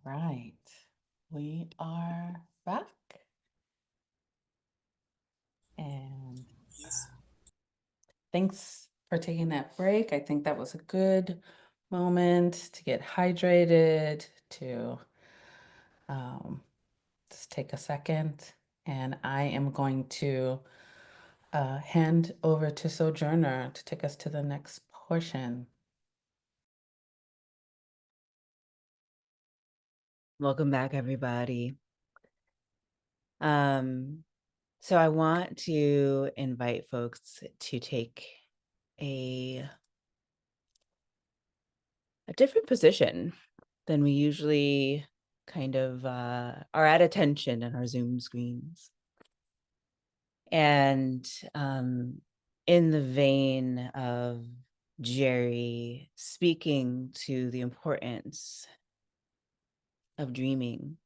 right, we are back. And Yes. thanks for taking that break. I think that was a good moment to get hydrated, to just take a second. And I am going to hand over to Sojourner to take us to the next portion. Welcome back, everybody. So I want to invite folks to take a different position than we usually kind of are at attention in our Zoom screens. And in the vein of Jerry speaking to the importance of dreaming,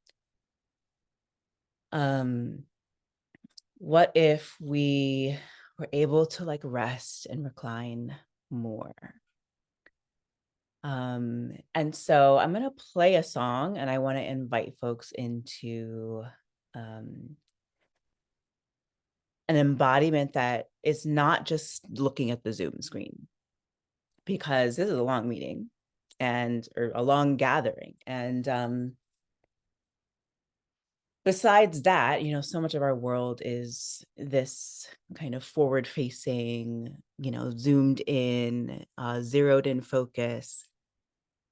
what if we were able to like rest and recline more? And so I'm going to play a song, and I want to invite folks into an embodiment that is not just looking at the Zoom screen, because this is a long meeting or a long gathering. And besides that, you know, so much of our world is this kind of forward facing, you know, zoomed in, zeroed in focus.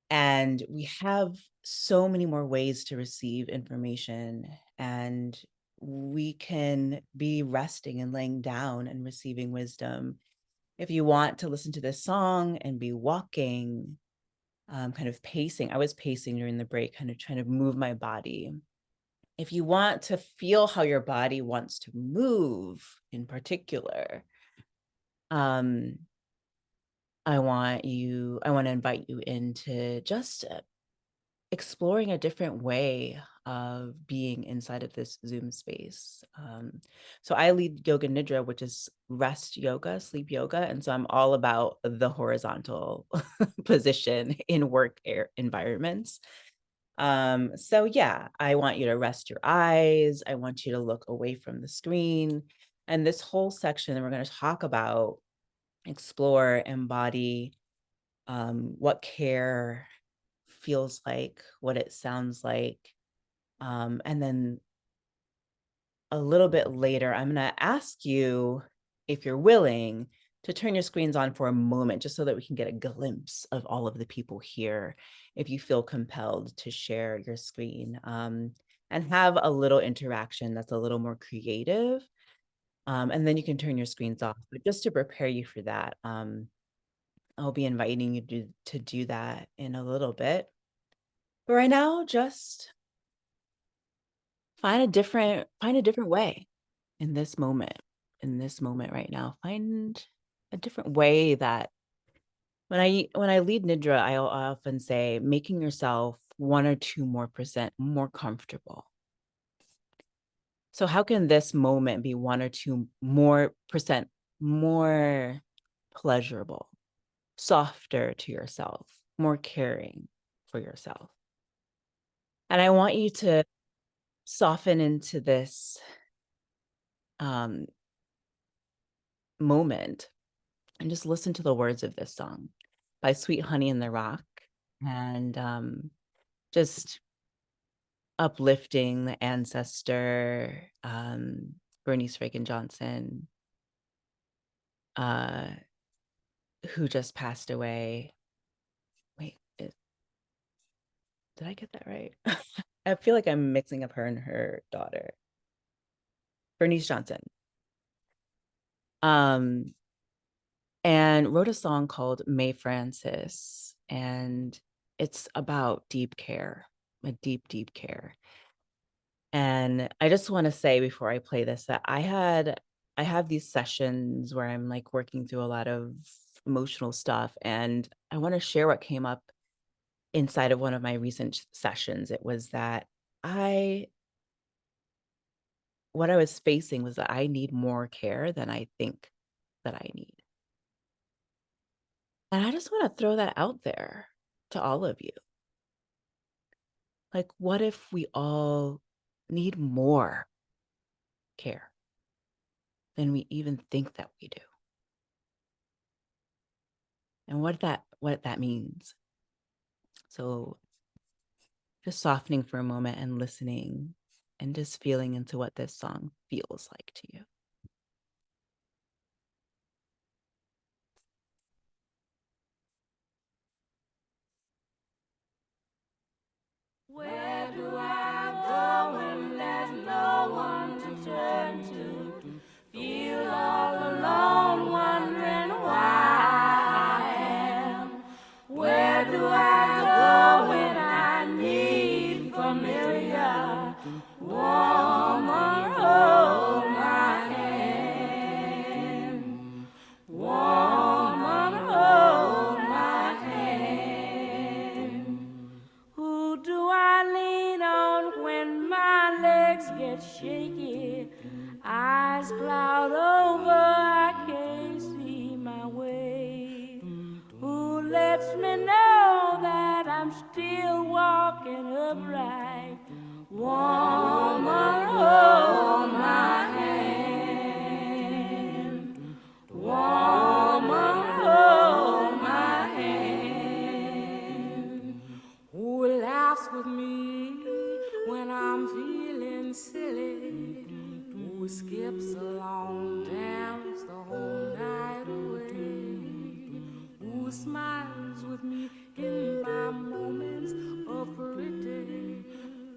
And we have so many more ways to receive information, and we can be resting and laying down and receiving wisdom. If you want to listen to this song and be walking, kind of pacing, I was pacing during the break, kind of trying to move my body. If you want to feel how your body wants to move in particular, I want to invite you into just exploring a different way of being inside of this Zoom space. So I lead Yoga Nidra, which is rest yoga, sleep yoga. And so I'm all about the horizontal position in work environments. So yeah, I want you to rest your eyes. I want you to look away from the screen. And this whole section, we're going to talk about, explore, embody, what care feels like, what it sounds like. And then a little bit later, I'm going to ask you, if you're willing, to turn your screens on for a moment, just so that we can get a glimpse of all of the people here, if you feel compelled to share your screen, and have a little interaction that's a little more creative. And then you can turn your screens off. But just to prepare you for that, I'll be inviting you to do that in a little bit. But right now, just find a different way in this moment right now. Find a different way that when I lead Nidra, I often say making yourself 1 or 2% more comfortable. So how can this moment be 1 or 2% more pleasurable, softer to yourself, more caring for yourself? And I want you to soften into this moment and just listen to the words of this song by Sweet Honey in the Rock, and just uplifting the ancestor, Bernice Reagan-Johnson, who just passed away. Wait, did I get that right? I feel like I'm mixing up her and her daughter. Bernice Johnson. And wrote a song called May Francis, and it's about deep care, a deep, deep care. And I just want to say before I play this that I have these sessions where I'm like working through a lot of emotional stuff, and I want to share what came up inside of one of my recent sessions. It was that what I was facing was that I need more care than I think that I need. And I just want to throw that out there to all of you. Like, what if we all need more care than we even think that we do? And what that means. So just softening for a moment and listening and just feeling into what this song feels like to you. Where do I go when there's no one to turn to? Feel all alone, wondering why I am. Where do I go when I need familiar woman hold my hand? Woman hold my hand. Who do I lean on when my legs get shaky? Eyes cloud over, I can't see my way. Who lets me know that I'm still walking upright? Woman, hold my hand. Woman, hold my hand. Who laughs with me when I'm feeling silly? Who skips along, dance the whole night away? Who smiles with me in my moments of pretty?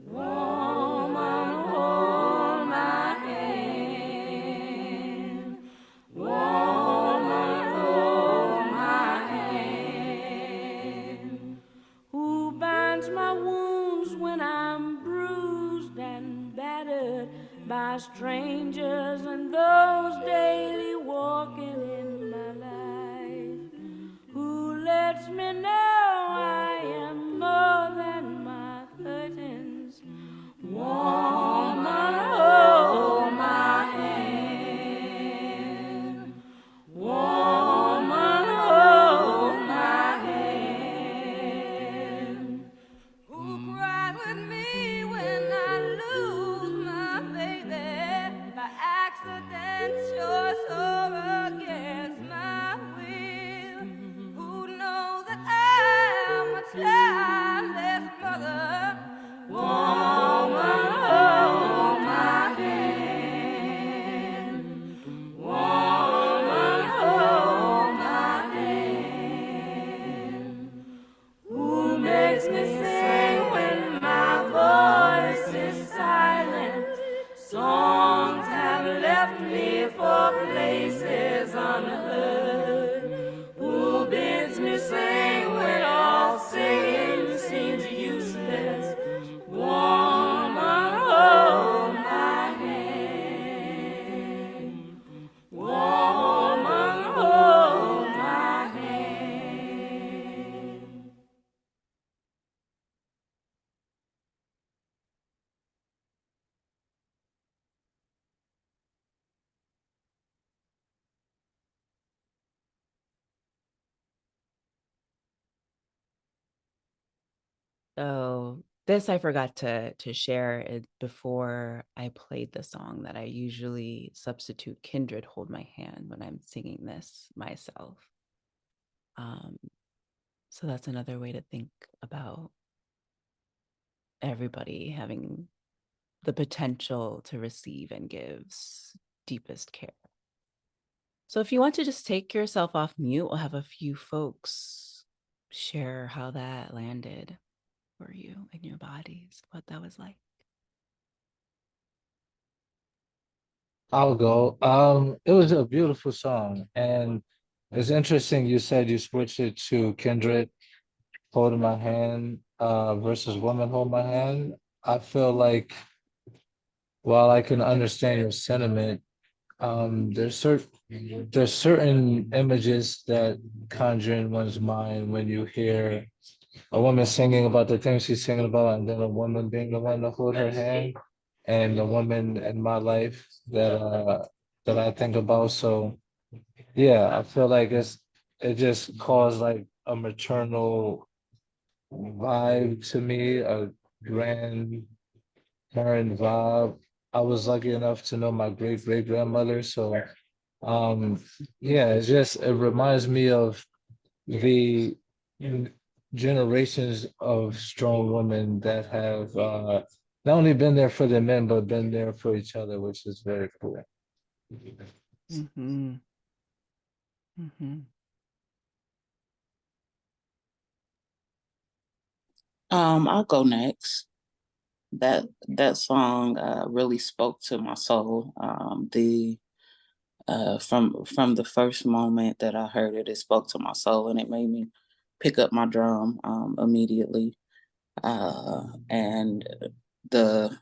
Woman, hold my hand. Woman, hold my hand. Who binds my wounds when I'm bruised and battered by strangers and those daily walking in my life? Who lets me know I am more than my hurtings? Woman, hold my hand. Woman, hold my hand. Who cried with me when I lose my baby by accident, choice or against my will? Who knows that I'm a childless mother? Woman, hold my hand. Woman, hold my hand. Who makes me sing when my voice is silent? Songs have left me for places unheard. Who bids me sing when all singing seems useless? Woman, hold my hand. Woman, hold my hand. So this I forgot to share it before I played the song, that I usually substitute Kindred Hold My Hand when I'm singing this myself. So that's another way to think about everybody having the potential to receive and give's deepest care. So if you want to just take yourself off mute, we'll have a few folks share how that landed for you in your bodies, what that was like. I'll go. It was a beautiful song, and it's interesting you said you switched it to Kindred Holding My Hand versus Woman Hold My Hand. I feel like while I can understand your sentiment, there's certain images that conjure in one's mind when you hear a woman singing about the things she's singing about, and then a woman being the one to hold her hand, and the woman in my life that I think about. So yeah, I feel like it just caused like a maternal vibe to me, grandparent vibe. I was lucky enough to know my great grandmother, so yeah, it reminds me of the generations of strong women that have not only been there for the men, but been there for each other, which is very cool. Mm-hmm. Mm-hmm. I'll go next. That song really spoke to my soul. From the first moment that I heard it, it spoke to my soul, and it made me pick up my drum immediately. And the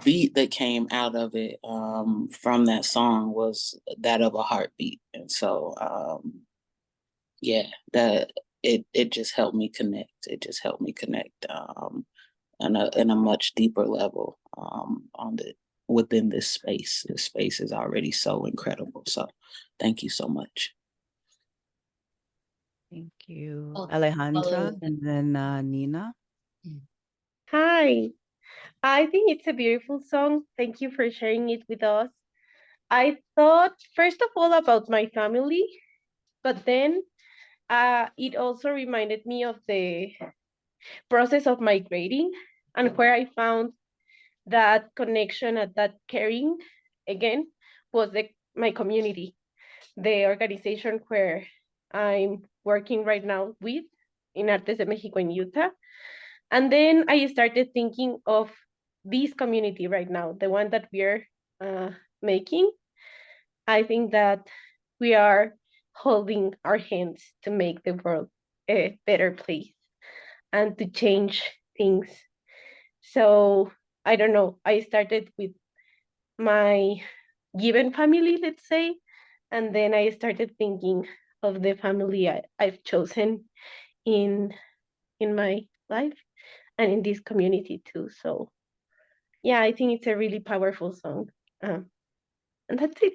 beat that came out of it from that song was that of a heartbeat, and so yeah, that it just helped me connect. It just helped me connect in a much deeper level on the within this space. This space is already so incredible. So thank you so much. Thank you, Oh, Alejandra, and then Nina. Hi, I think it's a beautiful song. Thank you for sharing it with us. I thought, first of all, about my family, but then it also reminded me of the process of migrating and where I found that connection and that caring again was my community, the organization where I'm working right now with in Artes de Mexico in Utah. And then I started thinking of this community right now, the one that we're making. I think that we are holding our hands to make the world a better place and to change things. So I don't know, I started with my given family, let's say, and then I started thinking of the family I've chosen in my life and in this community too. So yeah, I think it's a really powerful song. And that's it.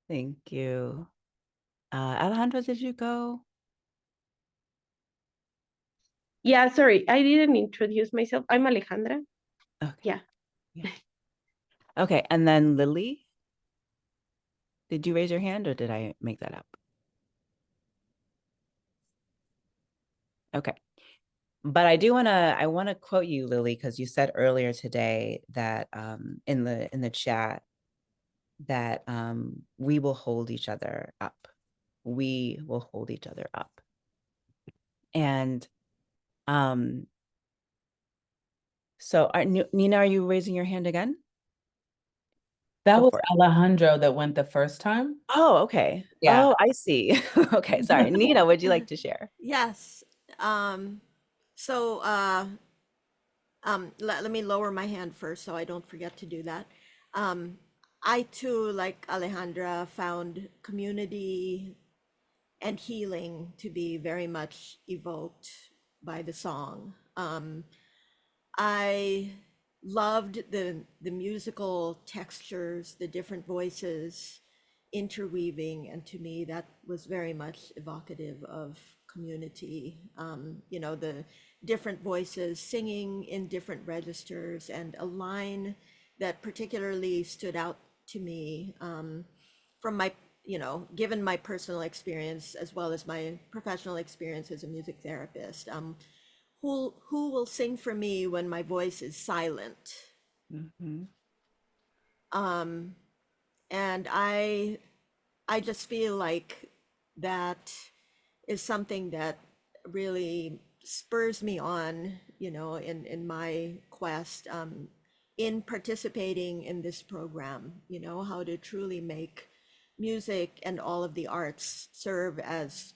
Thank you. Alejandra, did you go? Yeah, sorry, I didn't introduce myself. I'm Alejandra. Okay. Yeah. Okay, and then Lily. Did you raise your hand or did I make that up? Okay. But I want to quote you, Lily, because you said earlier today that in the chat that we will hold each other up. We will hold each other up. And so Nina, are you raising your hand again? That Go was for it. Alejandro that went the first time. Oh, okay. Yeah. Oh, I see. Okay, sorry. Nina, would you like to share? Yes. So let me lower my hand first so I don't forget to do that. I too, like Alejandra, found community and healing to be very much evoked by the song. I loved the musical textures, the different voices interweaving, and to me that was very much evocative of community. You know, the different voices singing in different registers, and a line that particularly stood out to me from my, you know, given my personal experience as well as my professional experience as a music therapist. Who will sing for me when my voice is silent? Mm-hmm. And I just feel like that is something that really spurs me on, you know, in my quest, in participating in this program, you know, how to truly make music and all of the arts serve as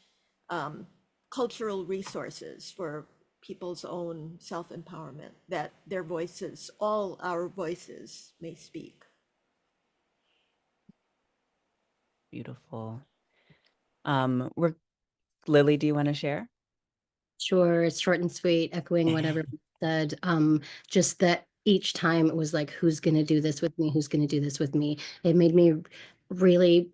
cultural resources for people's own self-empowerment, that their voices, all our voices, may speak. Beautiful. Lily, do you want to share? Sure, it's short and sweet, echoing what everyone said. Just that each time it was like, who's going to do this with me? Who's going to do this with me? It made me really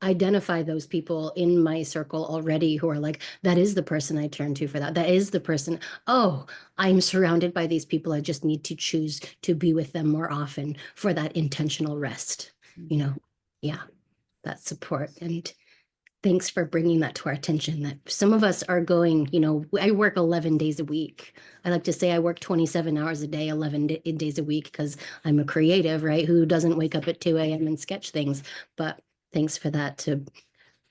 identify those people in my circle already who are like, that is the person I turn to for that. That is the person. Oh, I'm surrounded by these people. I just need to choose to be with them more often for that intentional rest. You know, yeah, that support. And thanks for bringing that to our attention, that some of us are going, you know, I work 11 days a week. I like to say I work 27 hours a day, 11 days a week, because I'm a creative, right? Who doesn't wake up at 2 a.m. and sketch things? But thanks for that, to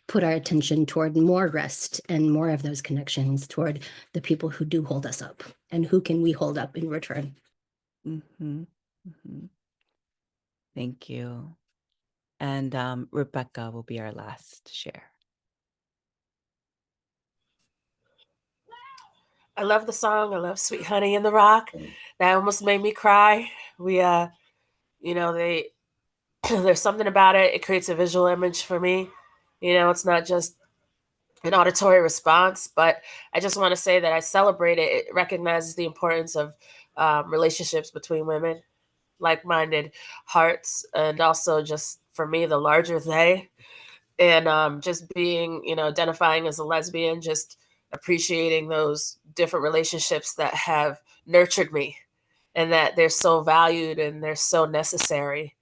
put our attention toward more rest and more of those connections toward the people who do hold us up, and who can we hold up in return. Thank you. And Rebecca will be our last share. I love the song. I love Sweet Honey in the Rock. That almost made me cry. We, you know, there's something about it. It creates a visual image for me. You know, it's not just an auditory response, but I just want to say that I celebrate it. It recognizes the importance of relationships between women, like-minded hearts, and also just for me, the larger they. And just being, you know, identifying as a lesbian, just appreciating those different relationships that have nurtured me, and that they're so valued and they're so necessary,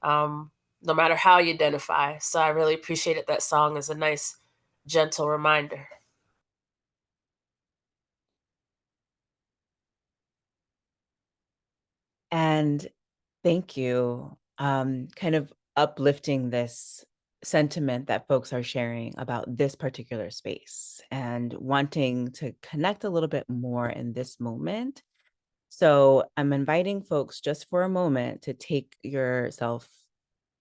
no matter how you identify. So I really appreciated that song as a nice, gentle reminder. And thank you. Kind of uplifting this sentiment that folks are sharing about this particular space and wanting to connect a little bit more in this moment. So I'm inviting folks just for a moment to take yourself,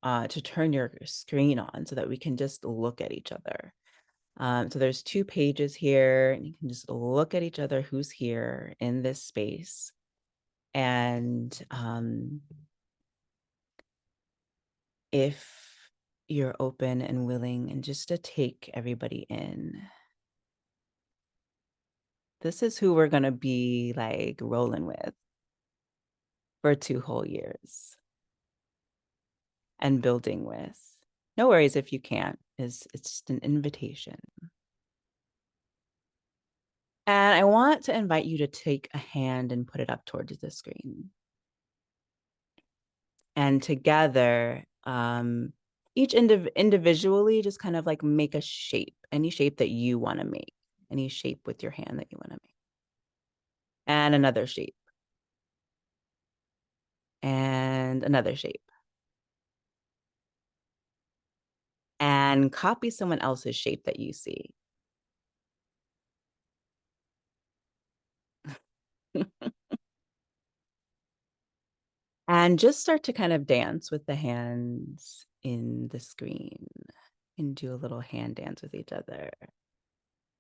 to turn your screen on so that we can just look at each other. So there's 2 pages here, and you can just look at each other who's here in this space. And if you're open and willing, and just to take everybody in, this is who we're going to be like rolling with for 2 whole years and building with. No worries if you can't. It's just an invitation. And I want to invite you to take a hand and put it up towards the screen. And together, each individually, just kind of like make a shape, any shape that you want to make, any shape with your hand that you want to make. And another shape. And another shape. And copy someone else's shape that you see. And just start to kind of dance with the hands in the screen, and do a little hand dance with each other.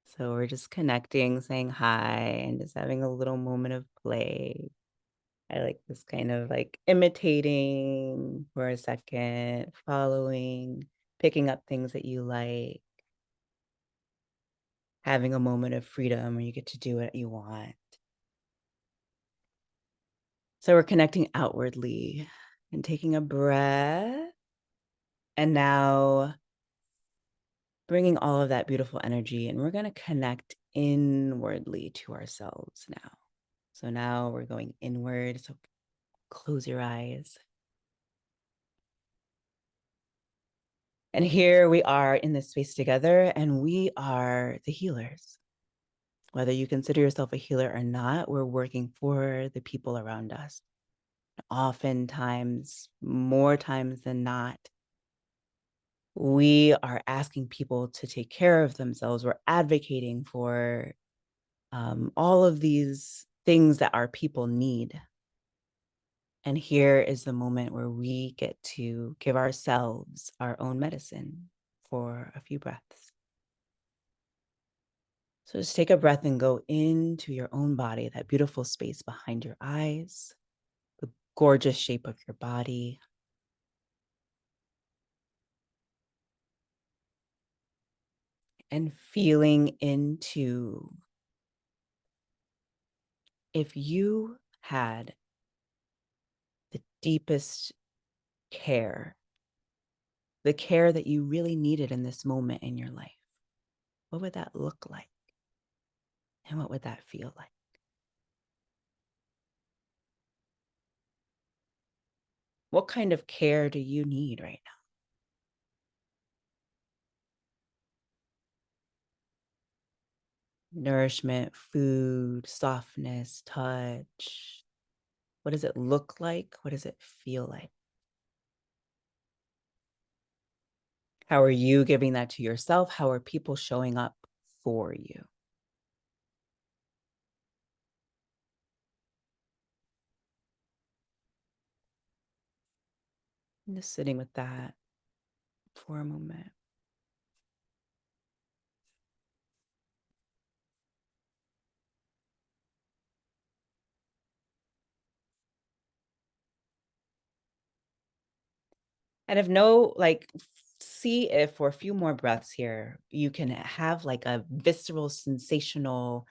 So we're just connecting, saying hi, and just having a little moment of play. I like this kind of like imitating for a second, following, picking up things that you like, having a moment of freedom where you get to do what you want. So we're connecting outwardly and taking a breath. And now bringing all of that beautiful energy, and we're going to connect inwardly to ourselves now. So now we're going inward. So close your eyes. And here we are in this space together, and we are the healers. Whether you consider yourself a healer or not, we're working for the people around us. Oftentimes, more times than not, we are asking people to take care of themselves. We're advocating for all of these things that our people need. And here is the moment where we get to give ourselves our own medicine for a few breaths. So just take a breath and go into your own body, that beautiful space behind your eyes, the gorgeous shape of your body. And feeling into, if you had the deepest care the care that you really needed in this moment in your life, what would that look like? And what would that feel like? What kind of care do you need right now? Nourishment, food, softness, touch. What does it look like? What does it feel like? How are you giving that to yourself? How are people showing up for you? I'm just sitting with that for a moment. And if no, like, see if for a few more breaths here, you can have like a visceral, sensational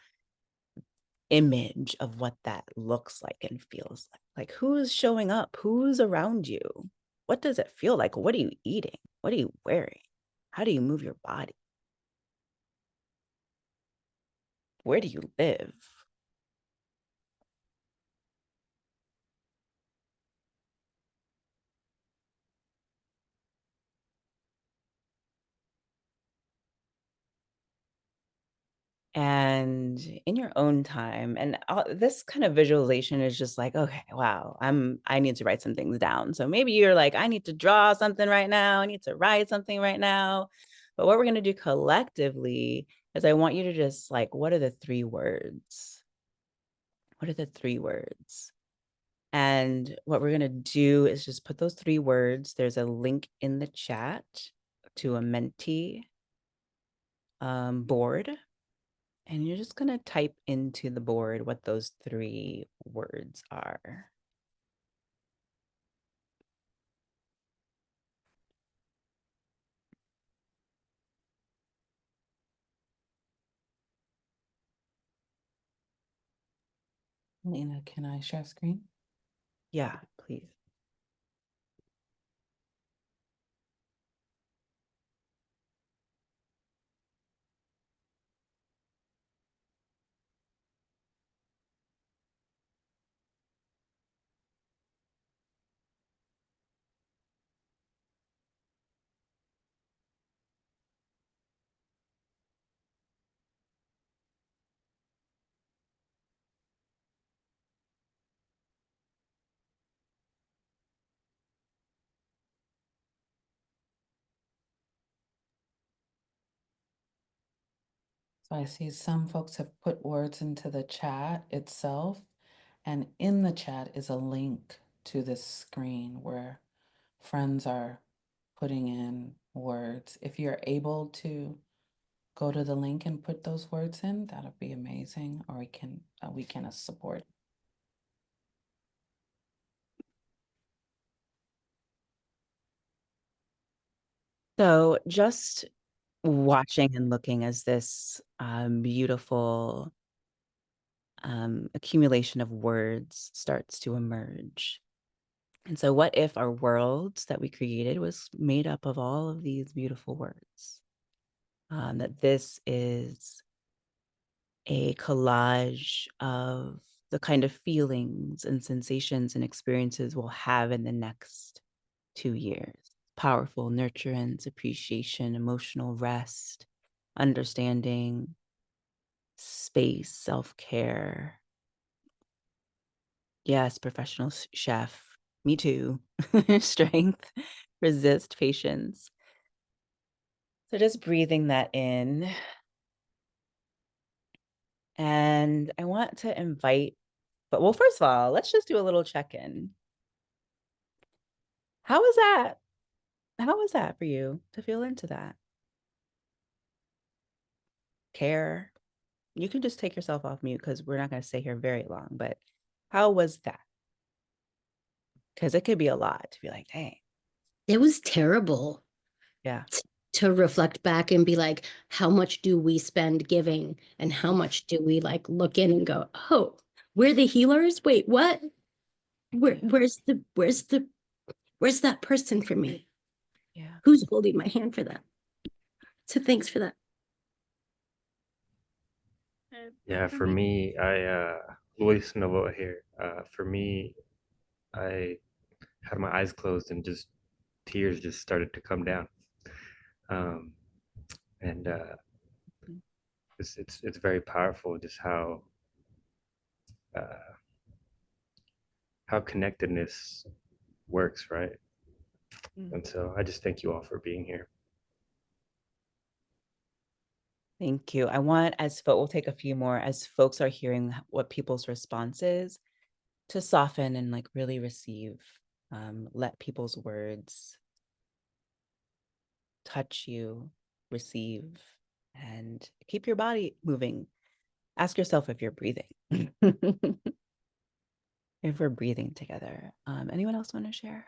image of what that looks like and feels like. Like, who's showing up? Who's around you? What does it feel like? What are you eating? What are you wearing? How do you move your body? Where do you live? And in your own time, and this kind of visualization is just like, okay, wow, I need to write some things down. So maybe you're like, I need to draw something right now. I need to write something right now. But what we're going to do collectively is I want you to just like, what are the 3 words? What are the 3 words? And what we're going to do is just put those 3 words. There's a link in the chat to a Menti board. And you're just going to type into the board what those 3 words are. Lena, can I share screen? Yeah, please. So I see some folks have put words into the chat itself, and in the chat is a link to this screen where friends are putting in words. If you're able to go to the link and put those words in, that would be amazing, or we can support. So just watching and looking as this beautiful accumulation of words starts to emerge. And so what if our world that we created was made up of all of these beautiful words? That this is a collage of the kind of feelings and sensations and experiences we'll have in the next 2 years. Powerful nurturance, appreciation, emotional rest, understanding, space, self-care. Yes, professional chef. Me too. Strength, resist, patience. So just breathing that in. And I want to invite, well, first of all, let's just do a little check-in. How was that? How was that for you to feel into that? Care. You can just take yourself off mute because we're not going to stay here very long, but how was that? Because it could be a lot to be like, dang. It was terrible. Yeah. To reflect back and be like, how much do we spend giving and how much do we like look in and go, oh, we're the healers? Wait, what? Where's that person for me? Yeah. Who's holding my hand for that? So thanks for that. Yeah, for me, Luis Novoa here. For me, I had my eyes closed and just tears just started to come down. Um, and it's very powerful just uh, how connectedness works, right? And so I just thank you all for being here. Thank you. I want, we'll take a few more as folks are hearing what people's response is, to soften and like really receive, let people's words touch you, receive, and keep your body moving. Ask yourself if you're breathing. If we're breathing together. Anyone else want to share?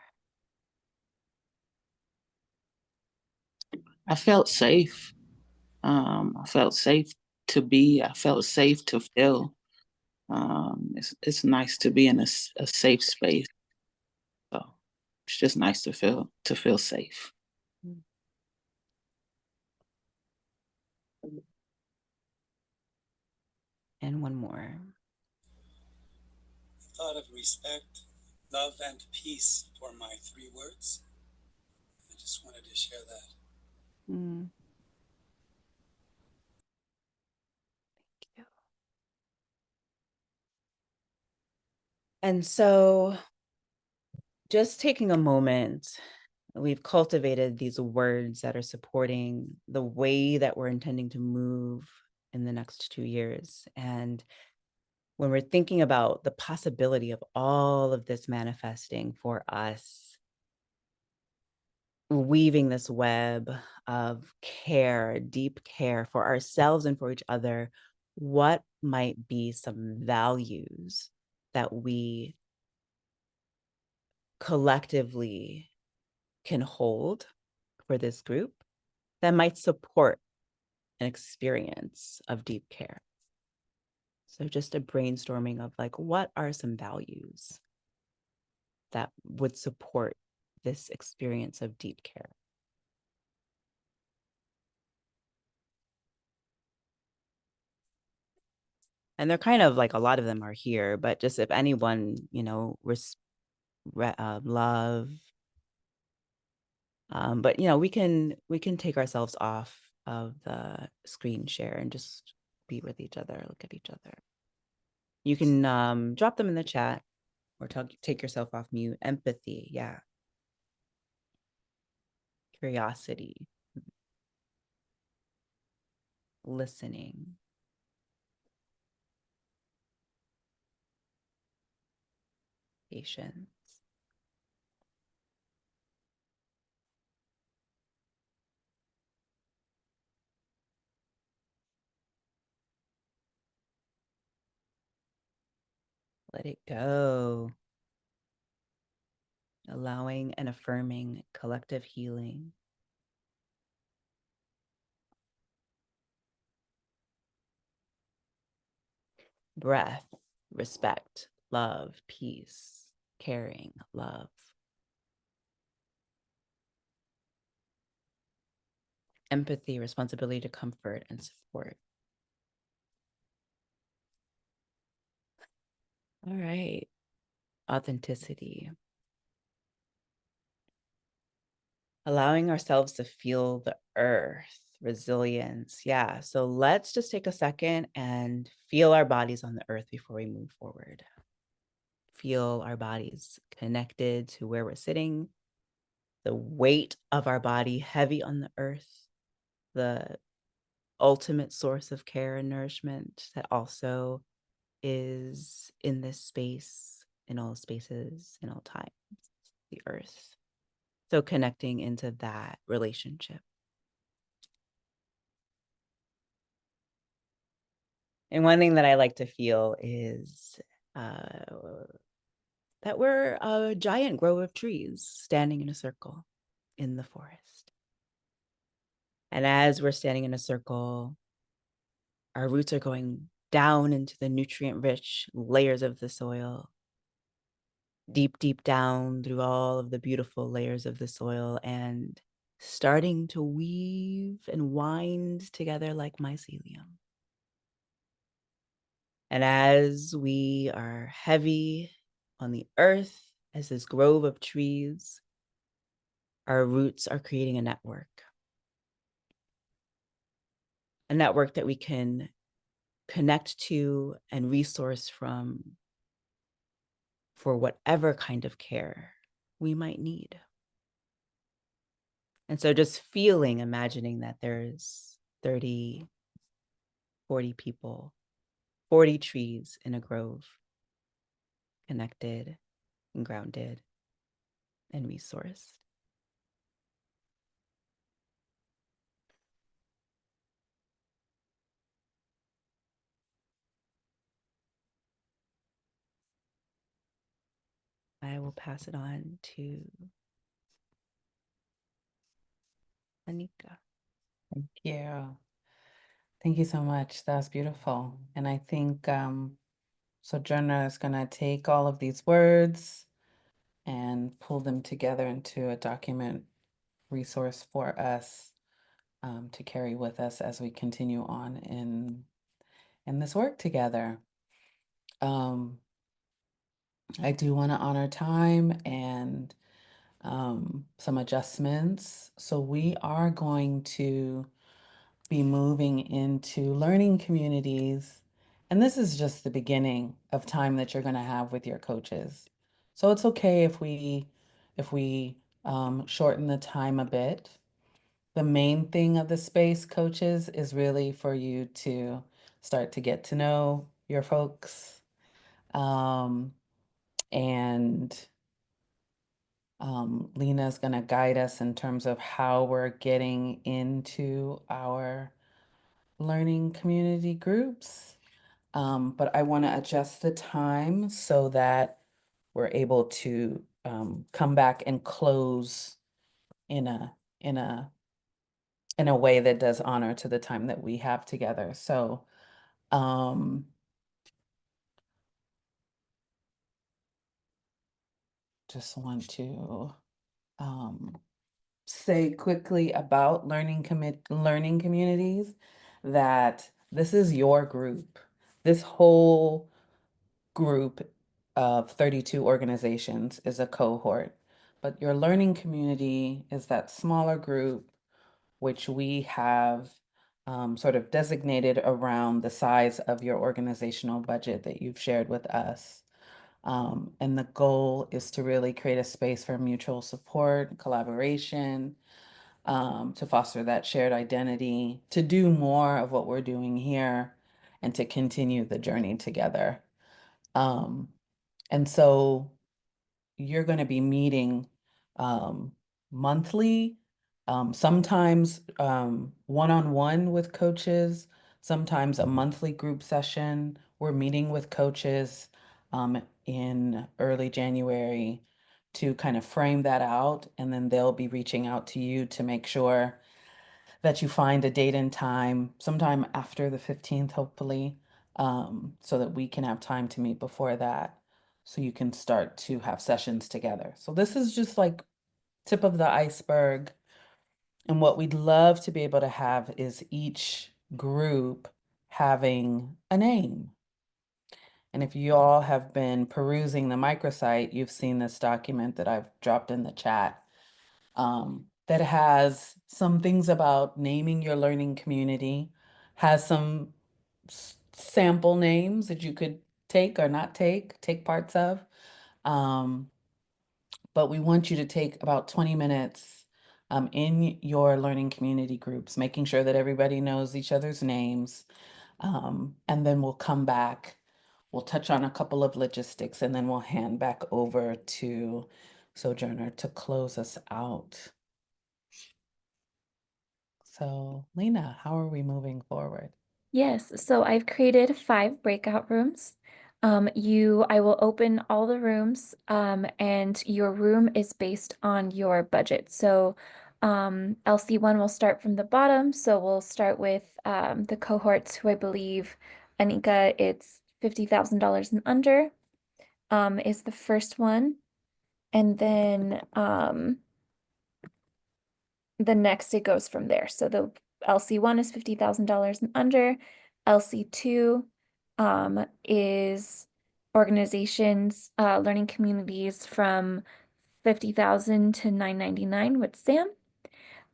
I felt safe. I felt safe to be. I felt safe to feel. It's nice to be in a safe space. So it's just nice to feel safe. And one more. Thought of respect, love, and peace for my 3 words. I just wanted to share that. Thank you. And so just taking a moment, we've cultivated these words that are supporting the way that we're intending to move in the next 2 years. And when we're thinking about the possibility of all of this manifesting for us, weaving this web of care, deep care for ourselves and for each other, what might be some values that we collectively can hold for this group that might support an experience of deep care? So just a brainstorming of like, what are some values that would support this experience of deep care? And they're kind of like, a lot of them are here, but just if anyone, love, but we can take ourselves off of the screen share and just be with each other, look at each other. You can drop them in the chat or take yourself off mute. Empathy, yeah. Curiosity, listening, patience, let it go, allowing and affirming collective healing. Breath, respect, love, peace, caring, love. Empathy, responsibility to comfort and support. All right. Authenticity. Allowing ourselves to feel the earth, resilience. Yeah. So let's just take a second and feel our bodies on the earth before we move forward. Feel our bodies connected to where we're sitting, the weight of our body heavy on the earth, the ultimate source of care and nourishment that also is in this space, in all spaces, in all times, the earth. So connecting into that relationship. And one thing that I like to feel is that we're a giant grove of trees standing in a circle in the forest. And as we're standing in a circle, our roots are going down into the nutrient-rich layers of the soil, deep, deep down through all of the beautiful layers of the soil. And starting to weave and wind together like mycelium. And as we are heavy on the earth, as this grove of trees, our roots are creating a network that we can connect to and resource from for whatever kind of care we might need. And so just imagining that there's 30, 40 people, 40 trees in a grove, connected and grounded and resourced. I will pass it on to Anika. Thank you. Thank you so much. That's beautiful. And I think Sojourner is going to take all of these words and pull them together into a document resource for us to carry with us as we continue on in this work together. I do want to honor time and some adjustments. So we are going to be moving into learning communities. And this is just the beginning of time that you're going to have with your coaches. So it's okay if we shorten the time a bit. The main thing of the space, coaches, is really for you to start to get to know your folks. And Lena is going to guide us in terms of how we're getting into our learning community groups. But I want to adjust the time so that we're able to come back and close in a way that does honor to the time that we have together. So just want to say quickly about learning communities that this is your group. This whole group of 32 organizations is a cohort, but your learning community is that smaller group which we have sort of designated around the size of your organizational budget that you've shared with us. And the goal is to really create a space for mutual support, collaboration, to foster that shared identity, to do more of what we're doing here, and to continue the journey together. And so you're going to be meeting monthly, sometimes one-on-one with coaches, sometimes a monthly group session. We're meeting with coaches in early January to kind of frame that out, and then they'll be reaching out to you to make sure that you find a date and time sometime after the 15th, hopefully, so that we can have time to meet before that, so you can start to have sessions together. So this is just like tip of the iceberg. And what we'd love to be able to have is each group having a name. And if you all have been perusing the microsite, you've seen this document that I've dropped in the chat that has some things about naming your learning community, has some sample names that you could take or not take parts of. But we want you to take about 20 minutes in your learning community groups, making sure that everybody knows each other's names. And then we'll come back, we'll touch on a couple of logistics, and then we'll hand back over to Sojourner to close us out. So, Lena, how are we moving forward? Yes, so I've created 5 breakout rooms. I will open all the rooms, and your room is based on your budget. So, LC1 will start from the bottom. So we'll start with the cohorts who I believe, Anika, it's $50,000 and under, is the first one. And then the next it goes from there. So the LC1 is $50,000 and under. LC2 is organizations, learning communities from 50,000 to 999 with Sam.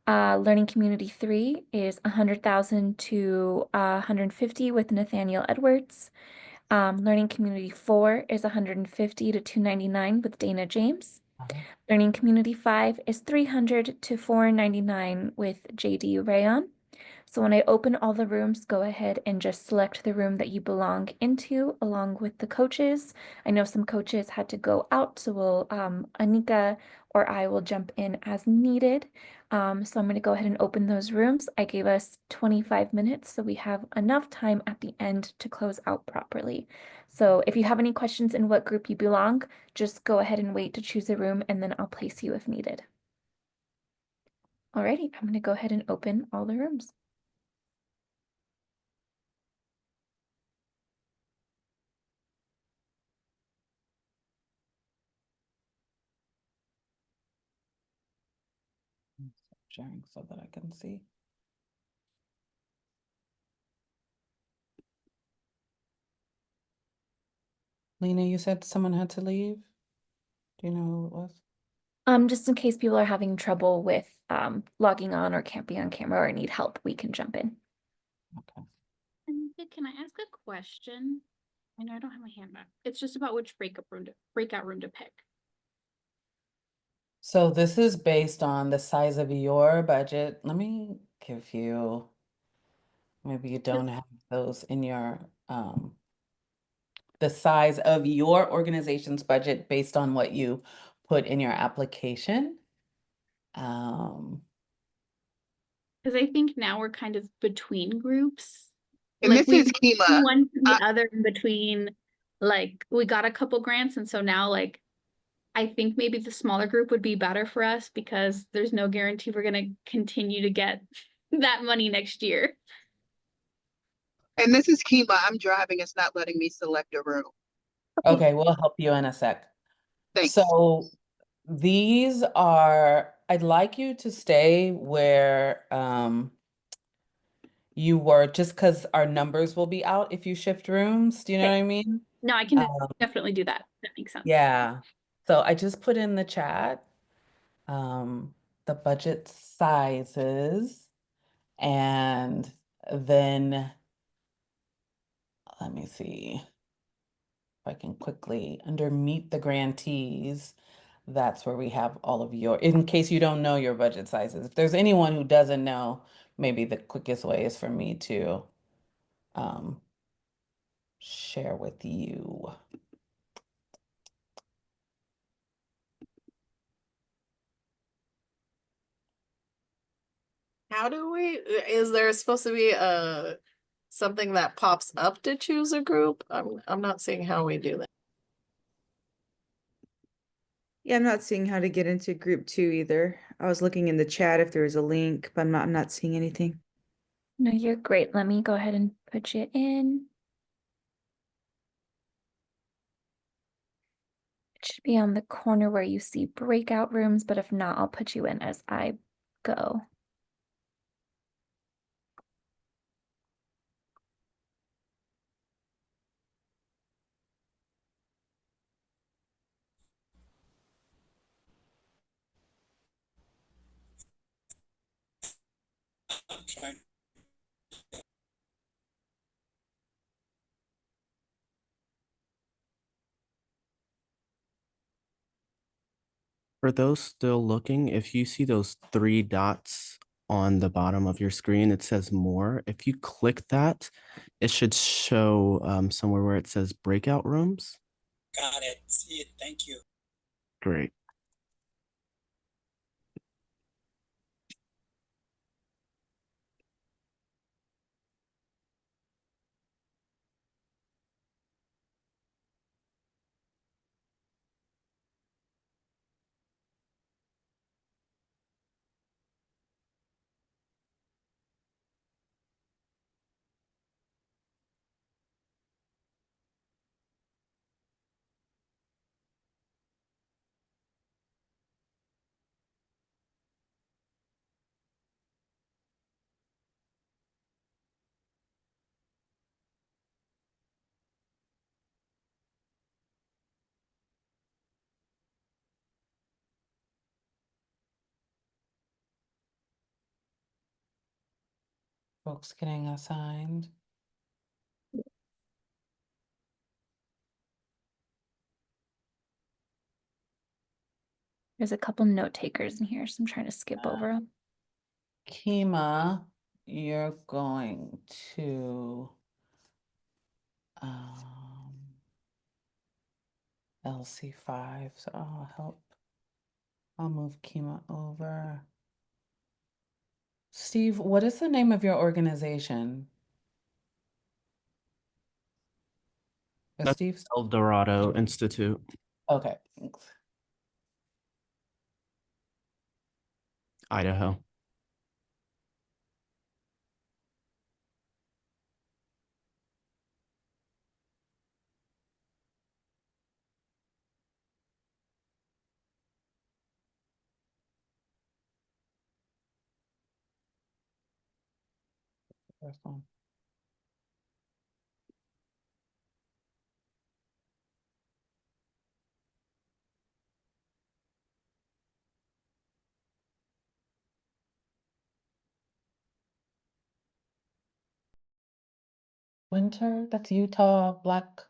Learning Community 3 is 100,000 to 150 with Nathaniel Edwards. Learning Community 4 is 150 to 299 with Dana James. Learning Community 5 is 300 to 499 with JD Rayon. So when I open all the rooms, go ahead and just select the room that you belong into along with the coaches. I know some coaches had to go out, so we'll Anika or I will jump in as needed. So I'm going to go ahead and open those rooms. I gave us 25 minutes, so we have enough time at the end to close out properly. So if you have any questions in what group you belong, just go ahead and wait to choose a room, and then I'll place you if needed. Alrighty, I'm going to go ahead and open all the rooms. Sharing so that I can see. Lena, you said someone had to leave? Do you know who it was? Just in case people are having trouble with logging on or can't be on camera or need help, we can jump in. And can I ask a question? I know I don't have my hand up. It's just about which breakout room to pick. So this is based on the size of your budget. Let me give you, maybe you don't have those in your, the size of your organization's budget based on what you put in your application. Because I think now we're kind of between groups. And Like this is Kima. one to the other in between, like we got a couple grants, and so now like I think maybe the smaller group would be better for us because there's no guarantee we're gonna continue to get that money next year. And this is Kima. I'm driving. It's not letting me select a room. Okay, we'll help you in a sec. Thanks. So these are, I'd like you to stay where you were, just because our numbers will be out if you shift rooms. Do you know what I mean? No, I can definitely do that. That makes sense. Yeah. So I just put in the chat the budget sizes, and then let me see if I can quickly, under meet the grantees, that's where we have all of your, in case you don't know your budget sizes. If there's anyone who doesn't know, maybe the quickest way is for me to share with you. How do we, is there supposed to be a something that pops up to choose a group? I'm not seeing how we do that. Yeah, I'm not seeing how to get into group 2 either. I was looking in the chat if there was a link, but I'm not seeing anything. No, you're great. Let me go ahead and put you in. It should be on the corner where you see breakout rooms, but if not, I'll put you in as I go. I'm trying. For those still looking, if you see those 3 dots on the bottom of your screen, it says more. If you click that, it should show somewhere where it says breakout rooms. Got it. See it. Thank you. Great. folks getting assigned. There's a couple note takers in here, so I'm trying to skip over them. Kima, you're going to LC5, so I'll help. I'll move Kima over. Steve, what is the name of your organization? Is That's Steve? El Dorado Institute. Okay, thanks. Idaho. First one. Winter, that's Utah Black.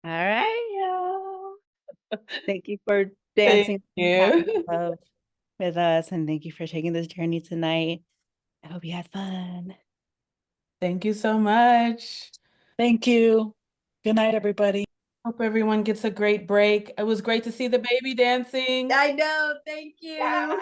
All right, y'all. Thank you for dancing you. love with us, and thank you for taking this journey tonight. I hope you had fun. Thank you so much. Thank you. Good night, everybody. Hope everyone gets a great break. It was great to see the baby dancing. I know. Thank you.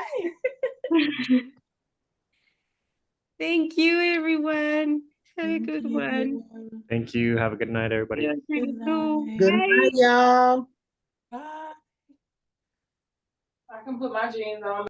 Thank you, everyone. Have a good one. Thank you. Have a good night, everybody. You too. Good Bye. night, y'all. Bye. I can put my jeans on.